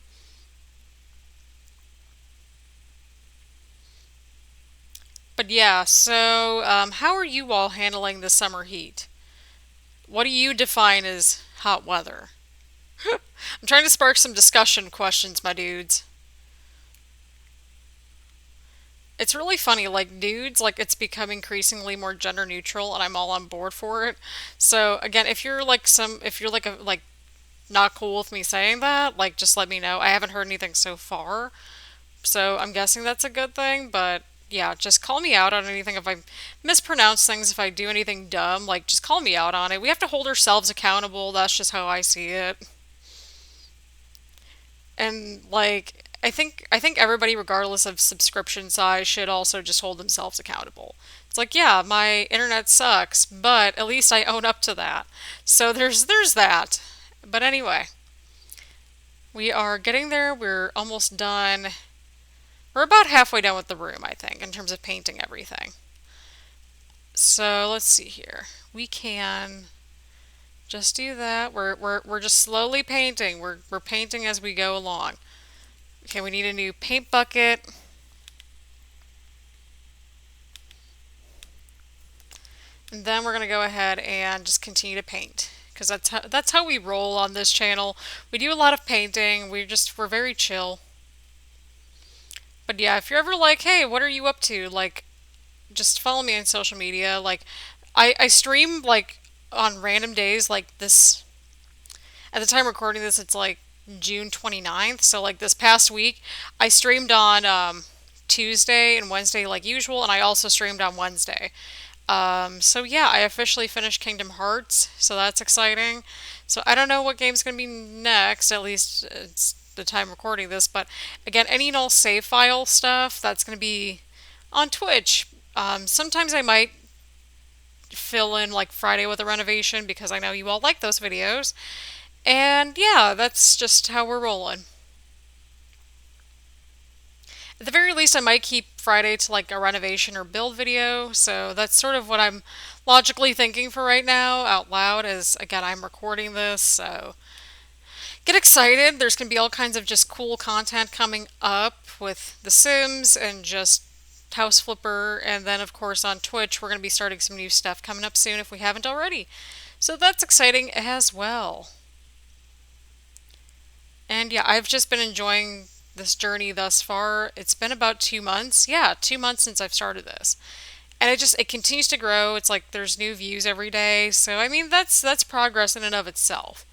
But yeah, so how are you all handling the summer heat? What do you define as hot weather? I'm trying to spark some discussion questions, my dudes. It's really funny, like dudes, like it's become increasingly more gender neutral, and I'm all on board for it. So again, if you're like a like not cool with me saying that, like just let me know. I haven't heard anything so far, so I'm guessing that's a good thing. But yeah, just call me out on anything if I mispronounce things, if I do anything dumb, like just call me out on it. We have to hold ourselves accountable. That's just how I see it. And like I think everybody regardless of subscription size should also just hold themselves accountable. It's like, yeah, my internet sucks, but at least I own up to that. So there's that. But anyway, We are getting there. We're almost done. We're about halfway done with the room, I think, in terms of painting everything. So let's see here. We can just do that. We're just slowly painting. We're painting as we go along. Okay, we need a new paint bucket. And then we're going to go ahead and just continue to paint because that's how we roll on this channel. We do a lot of painting. We're very chill. But yeah, if you're ever like, "Hey, what are you up to?" like just follow me on social media. Like I stream like on random days like this. At the time recording this, it's like June 29th. So like this past week, I streamed on Tuesday and Wednesday like usual, and I also streamed on Wednesday. So yeah, I officially finished Kingdom Hearts, so that's exciting. So I don't know what game's gonna be next, at least it's the time recording this, but again, any and all save file stuff, that's gonna be on Twitch. Sometimes I might fill in like Friday with a renovation because I know you all like those videos. And yeah, that's just how we're rolling. At the very least, I might keep Friday to like a renovation or build video. So that's sort of what I'm logically thinking for right now out loud as again I'm recording this. So get excited. There's going to be all kinds of just cool content coming up with The Sims and just House Flipper. And then, of course, on Twitch, we're going to be starting some new stuff coming up soon if we haven't already. So that's exciting as well. And yeah, I've just been enjoying this journey thus far. It's been about 2 months. Yeah, 2 months since I've started this. And it continues to grow. It's like there's new views every day. So I mean that's progress in and of itself.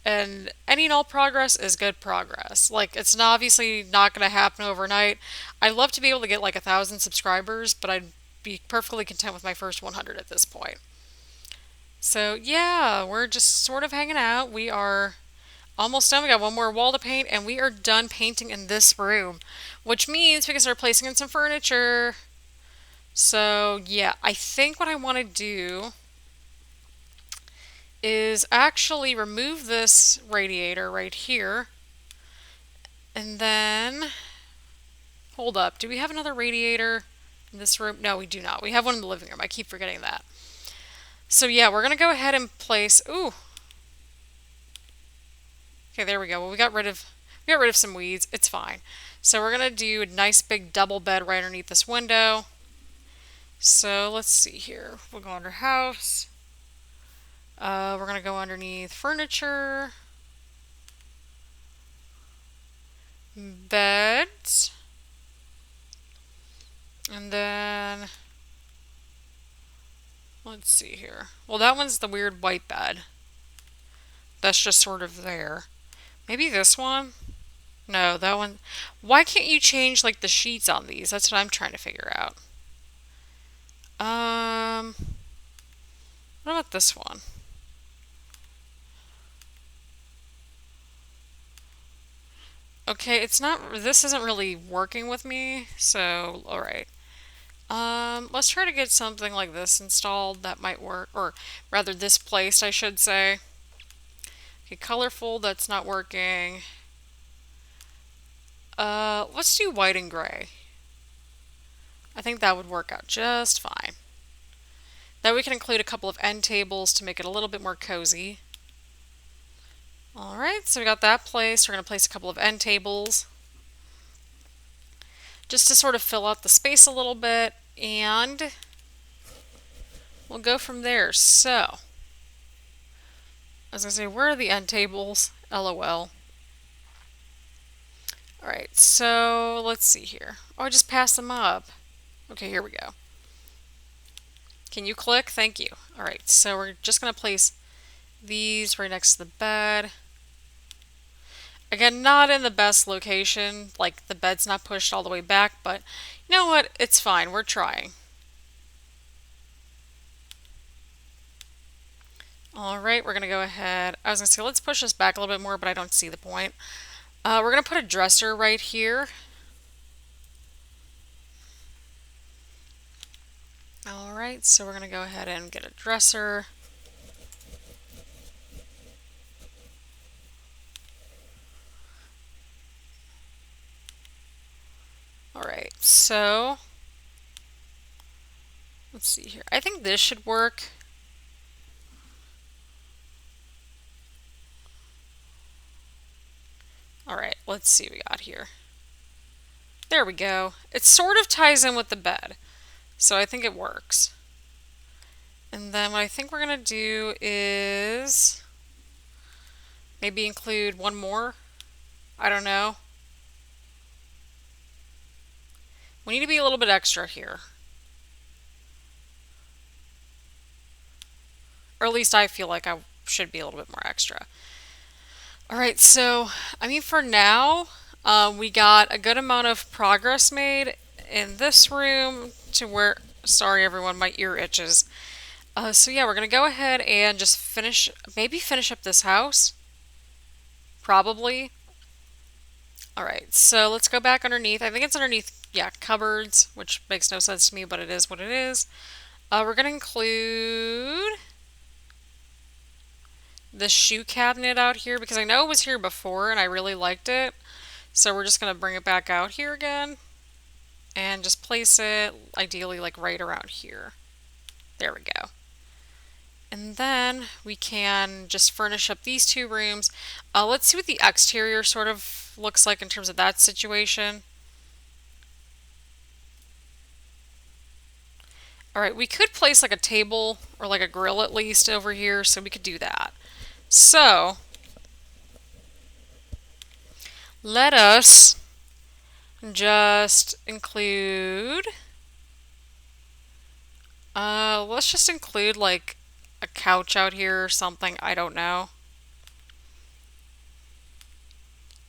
And any and all progress is good progress. Like it's not obviously not going to happen overnight. I'd love to be able to get like 1,000 subscribers, but I'd be perfectly content with my first 100 at this point. So yeah, we're just sort of hanging out. We are almost done. We got one more wall to paint, and we are done painting in this room, which means we can start placing in some furniture. So yeah, I think what I want to do is actually remove this radiator right here, and then hold up. Do we have another radiator in this room? No, we do not. We have one in the living room. I keep forgetting that. So yeah, we're gonna go ahead and place. Ooh. Okay, there we go. Well, we got rid of some weeds. It's fine. So we're gonna do a nice big double bed right underneath this window. So let's see here. We'll go under house. We're gonna go underneath furniture, beds, and then let's see here. Well, that one's the weird white bed. That's just sort of there. Maybe this one? No, that one. Why can't you change like the sheets on these? That's what I'm trying to figure out. Um, what about this one? Okay, it's not, this isn't really working with me, so, alright. Let's try to get something like this installed that might work, or rather this placed, I should say. Okay, colorful, that's not working. Let's do white and gray. I think that would work out just fine. Then we can include a couple of end tables to make it a little bit more cozy. Alright, so we got that placed. We're going to place a couple of end tables just to sort of fill out the space a little bit, and we'll go from there. So, I was going to say, where are the end tables? LOL. Alright, so let's see here. Oh, I just passed them up. Okay, here we go. Can you click? Thank you. Alright, so we're just going to place these right next to the bed. Again, not in the best location, like the bed's not pushed all the way back, but you know what? It's fine. We're trying. Alright, we're going to go ahead. I was going to say, let's push this back a little bit more, but I don't see the point. We're going to put a dresser right here. Alright, so we're going to go ahead and get a dresser. so let's see here. I think this should work. All right, let's see what we got here. There we go. It sort of ties in with the bed, so I think it works. And then what I think we're going to do is maybe include one more. I don't know. We need to be a little bit extra here. Or at least I feel like I should be a little bit more extra. Alright, so, I mean, for now, we got a good amount of progress made in this room to where, sorry everyone, my ear itches. So yeah, we're going to go ahead and just maybe finish up this house. Probably. Alright, so let's go back underneath. I think it's underneath, yeah, cupboards, which makes no sense to me, but it is what it is. We're going to include the shoe cabinet out here because I know it was here before and I really liked it. So we're just going to bring it back out here again and just place it ideally like right around here. There we go. And then we can just furnish up these two rooms. Let's see what the exterior sort of looks like in terms of that situation. Alright, we could place like a table or like a grill at least over here, so we could do that. So, let us just include, let's just include like a couch out here or something, I don't know.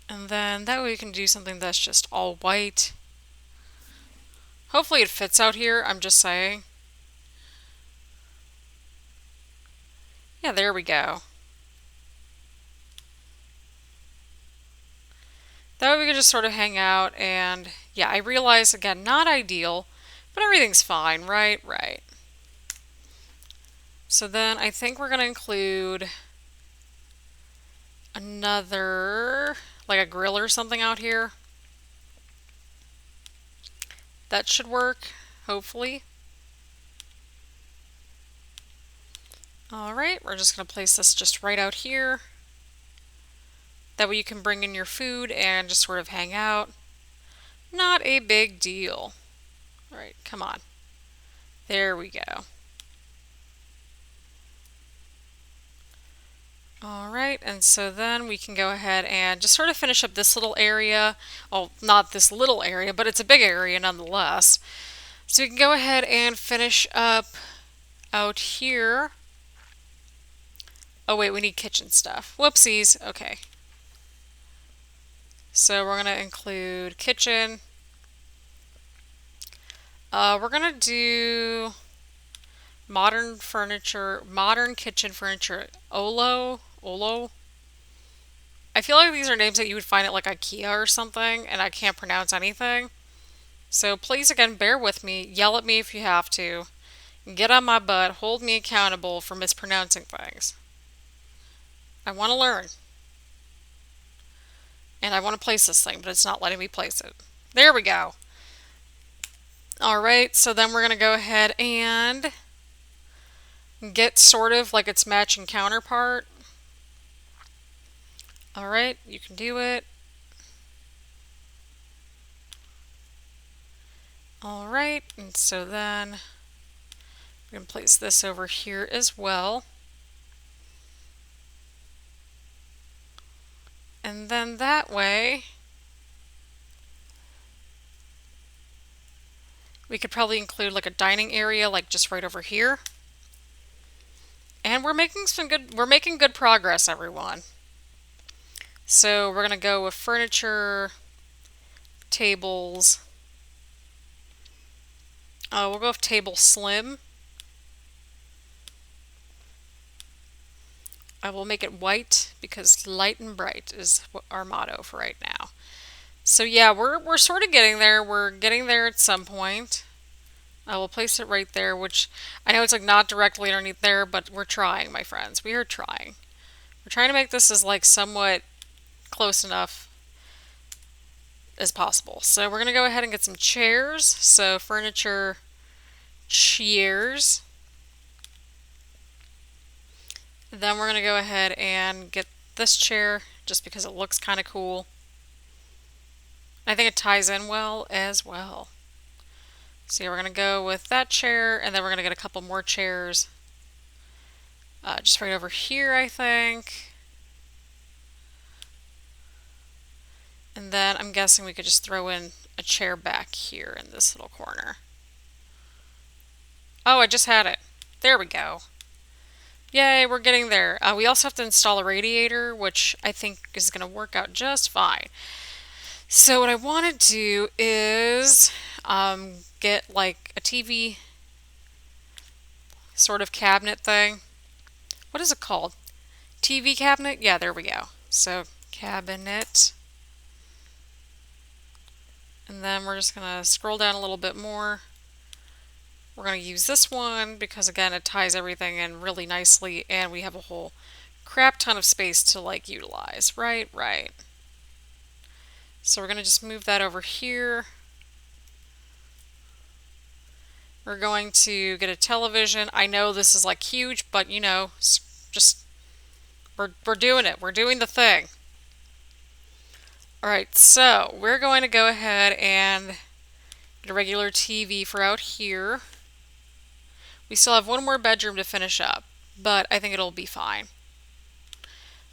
And then that way we can do something that's just all white. Hopefully it fits out here, I'm just saying. Yeah, there we go. That way we can just sort of hang out and, yeah, I realize, again, not ideal, but everything's fine, right? Right. So then I think we're going to include another, like a grill or something out here. That should work, hopefully. Alright, we're just going to place this just right out here. That way you can bring in your food and just sort of hang out. Not a big deal. Alright, come on. There we go. Alright, and so then we can go ahead and just sort of finish up this little area. Oh, not this little area, but it's a big area nonetheless. So we can go ahead and finish up out here. Oh wait, we need kitchen stuff. Whoopsies. Okay. So we're going to include kitchen. We're going to do modern furniture, modern kitchen furniture. Olo. I feel like these are names that you would find at like IKEA or something, and I can't pronounce anything. So please, again, bear with me. Yell at me if you have to. Get on my butt. Hold me accountable for mispronouncing things. I want to learn. And I want to place this thing, but it's not letting me place it. There we go. Alright, so then we're going to go ahead and get sort of like its matching counterpart. Alright, you can do it. Alright, and so then we can place this over here as well. And then that way we could probably include like a dining area like just right over here. And we're making good progress, everyone. So we're going to go with furniture, tables. We'll go with table slim. I will make it white because light and bright is our motto for right now. So yeah, we're sort of getting there. We're getting there at some point. I will place it right there, which I know it's like not directly underneath there, but we're trying, my friends. We are trying. We're trying to make this as like somewhat close enough. as possible. So we're going to go ahead and get some chairs. So furniture, chairs. Then we're going to go ahead and get this chair just because it looks kind of cool. I think it ties in well as well. So yeah, we're going to go with that chair, and then we're going to get a couple more chairs. Just right over here, I think. And then I'm guessing we could just throw in a chair back here in this little corner. Oh, I just had it. There we go. Yay, we're getting there. We also have to install a radiator, which I think is going to work out just fine. So what I want to do is get like a TV sort of cabinet thing. What is it called? TV cabinet? Yeah, there we go. So cabinet. And then we're just going to scroll down a little bit more. We're going to use this one because, again, it ties everything in really nicely, and we have a whole crap ton of space to like utilize. Right. So we're going to just move that over here. We're going to get a television. I know this is like huge, but you know, just we're doing it. We're doing the thing. Alright, so we're going to go ahead and get a regular TV for out here. We still have one more bedroom to finish up, but I think it'll be fine.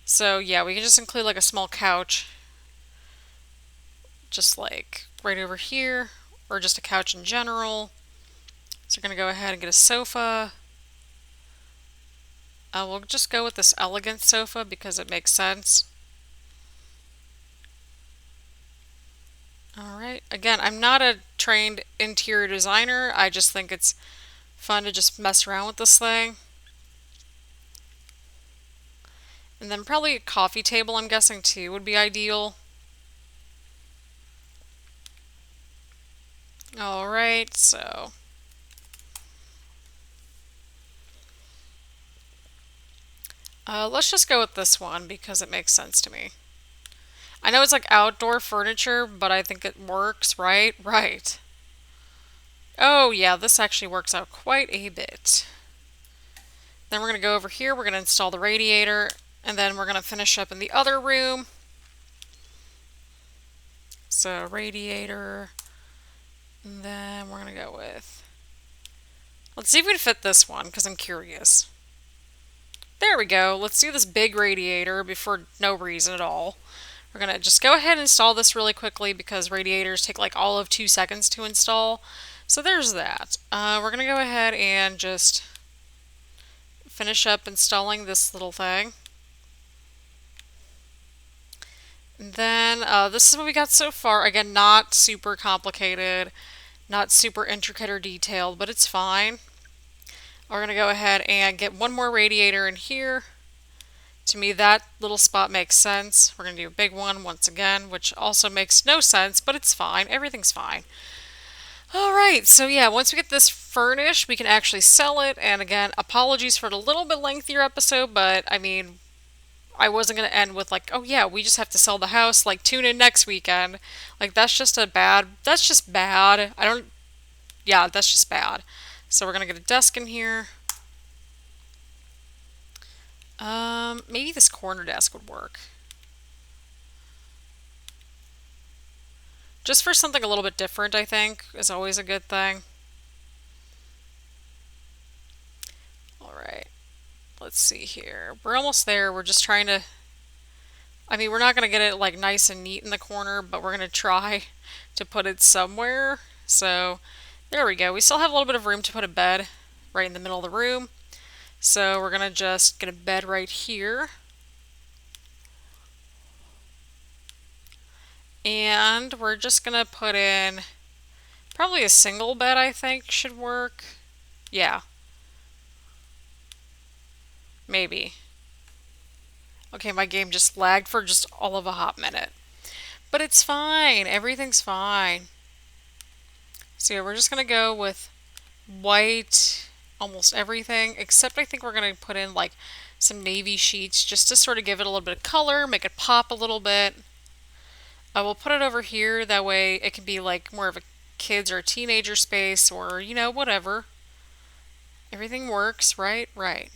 So yeah, we can just include like a small couch, just like right over here, or just a couch in general. So we're going to go ahead and get a sofa. We'll just go with this elegant sofa because it makes sense. Alright, again, I'm not a trained interior designer. I just think it's fun to just mess around with this thing. And then probably a coffee table, I'm guessing, too, would be ideal. Alright, so let's just go with this one because it makes sense to me. I know it's like outdoor furniture, but I think it works, right? Right. Oh yeah, this actually works out quite a bit. Then we're going to go over here, we're going to install the radiator, and then we're going to finish up in the other room. So radiator, and then we're going to go with, let's see if we can fit this one because I'm curious. There we go. Let's do this big radiator for no reason at all. We're going to just go ahead and install this really quickly because radiators take like all of 2 seconds to install. So there's that. We're going to go ahead and just finish up installing this little thing. And then this is what we got so far. Again, not super complicated, not super intricate or detailed, but it's fine. We're going to go ahead and get one more radiator in here. To me, that little spot makes sense. We're going to do a big one once again, which also makes no sense, but it's fine. Everything's fine. Alright, so yeah, once we get this furnished, we can actually sell it. And again, apologies for the little bit lengthier episode, but I mean, I wasn't going to end with like, oh yeah, we just have to sell the house, like tune in next weekend. Like that's just bad. That's just bad. That's just bad. So we're going to get a desk in here. Maybe this corner desk would work. Just for something a little bit different, I think, is always a good thing. Alright, let's see here. We're almost there. We're just trying to, I mean, we're not going to get it like nice and neat in the corner, but we're going to try to put it somewhere. So there we go. We still have a little bit of room to put a bed right in the middle of the room. So we're going to just get a bed right here. And we're just going to put in probably a single bed, I think should work. Yeah. Maybe. Okay, my game just lagged for just all of a hot minute. But it's fine. Everything's fine. So yeah, we're just going to go with white almost everything, except I think we're going to put in like some navy sheets just to sort of give it a little bit of color, make it pop a little bit. I will put it over here. That way it can be like more of a kids or a teenager space or, whatever. Everything works, right? Right.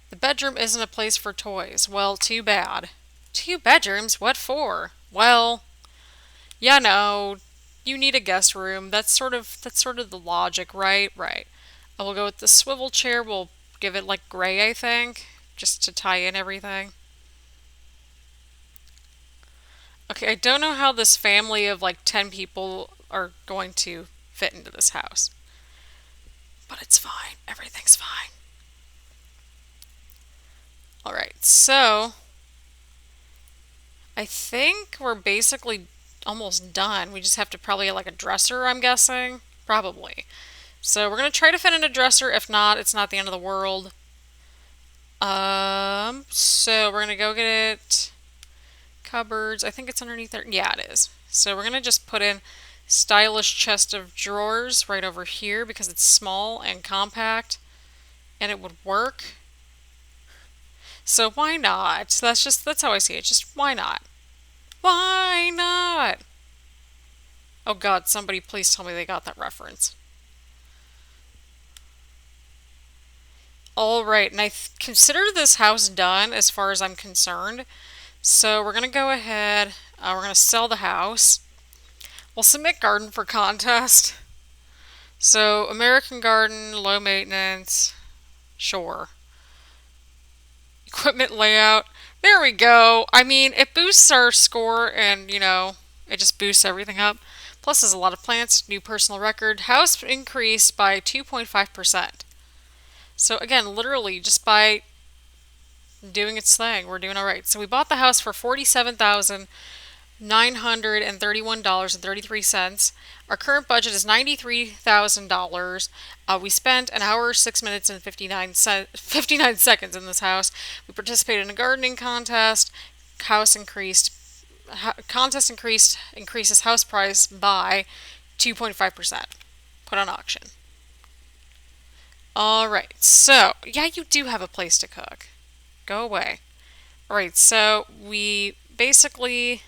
The bedroom isn't a place for toys. Well, too bad. Two bedrooms? What for? Well, no, you need a guest room. That's sort of the logic, right? Right. I will go with the swivel chair. We'll give it like gray, I think, just to tie in everything. Okay, I don't know how this family of like 10 people are going to fit into this house, but it's fine. Everything's fine. All right, so I think we're basically almost done. We just have to probably get like a dresser, I'm guessing. Probably. So we're going to try to fit in a dresser. If not, it's not the end of the world. So we're going to go get it. Cupboards. I think it's underneath there. Yeah, it is. So we're going to just put in stylish chest of drawers right over here because it's small and compact and it would work. So why not? That's how I see it. Just why not? Why not? Oh God, somebody please tell me they got that reference. All right, and consider this house done as far as I'm concerned. So we're going to go ahead, we're going to sell the house. We'll submit garden for contest. So American Garden, low maintenance, sure. Equipment layout, there we go. I mean, it boosts our score and, it just boosts everything up. Plus, there's a lot of plants, new personal record. House increased by 2.5%. So again, literally just by doing its thing, we're doing all right. So we bought the house for $47,931.33. Our current budget is $93,000. We spent an hour, 6 minutes, and 59 seconds in this house. We participated in a gardening contest. House increased. Contest increases house price by 2.5%. Put on auction. All right. So yeah, you do have a place to cook. Go away. All right. So we basically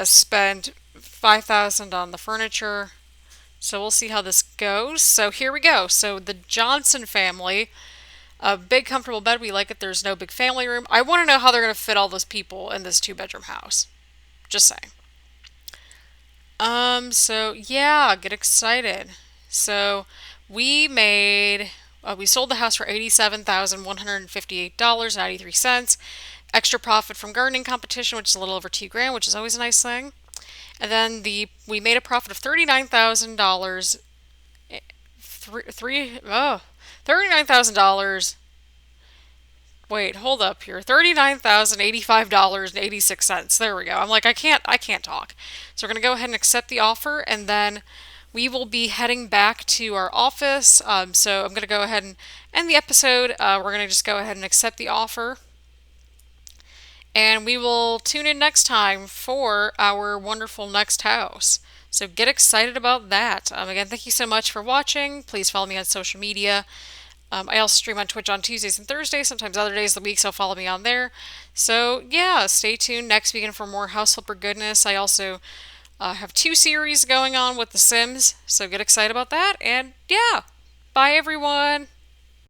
spend 5,000 on the furniture. So we'll see how this goes. So here we go. So the Johnson family, a big comfortable bed. We like it. There's no big family room. I want to know how they're going to fit all those people in this 2-bedroom house. Just saying. So yeah, get excited. So we sold the house for $87,158.93. Extra profit from gardening competition, which is a little over 2 grand, which is always a nice thing. And then we made a profit of $39,000. $39,000. Wait, hold up here. $39,085.86. There we go. I'm like, I can't talk. So we're gonna go ahead and accept the offer, and then we will be heading back to our office. So I'm gonna go ahead and end the episode. We're gonna just go ahead and accept the offer. And we will tune in next time for our wonderful next house. So get excited about that. Again, thank you so much for watching. Please follow me on social media. I also stream on Twitch on Tuesdays and Thursdays, sometimes other days of the week, so follow me on there. So yeah, stay tuned next weekend for more house flipper goodness. I also have 2 series going on with The Sims, so get excited about that. And yeah, bye everyone.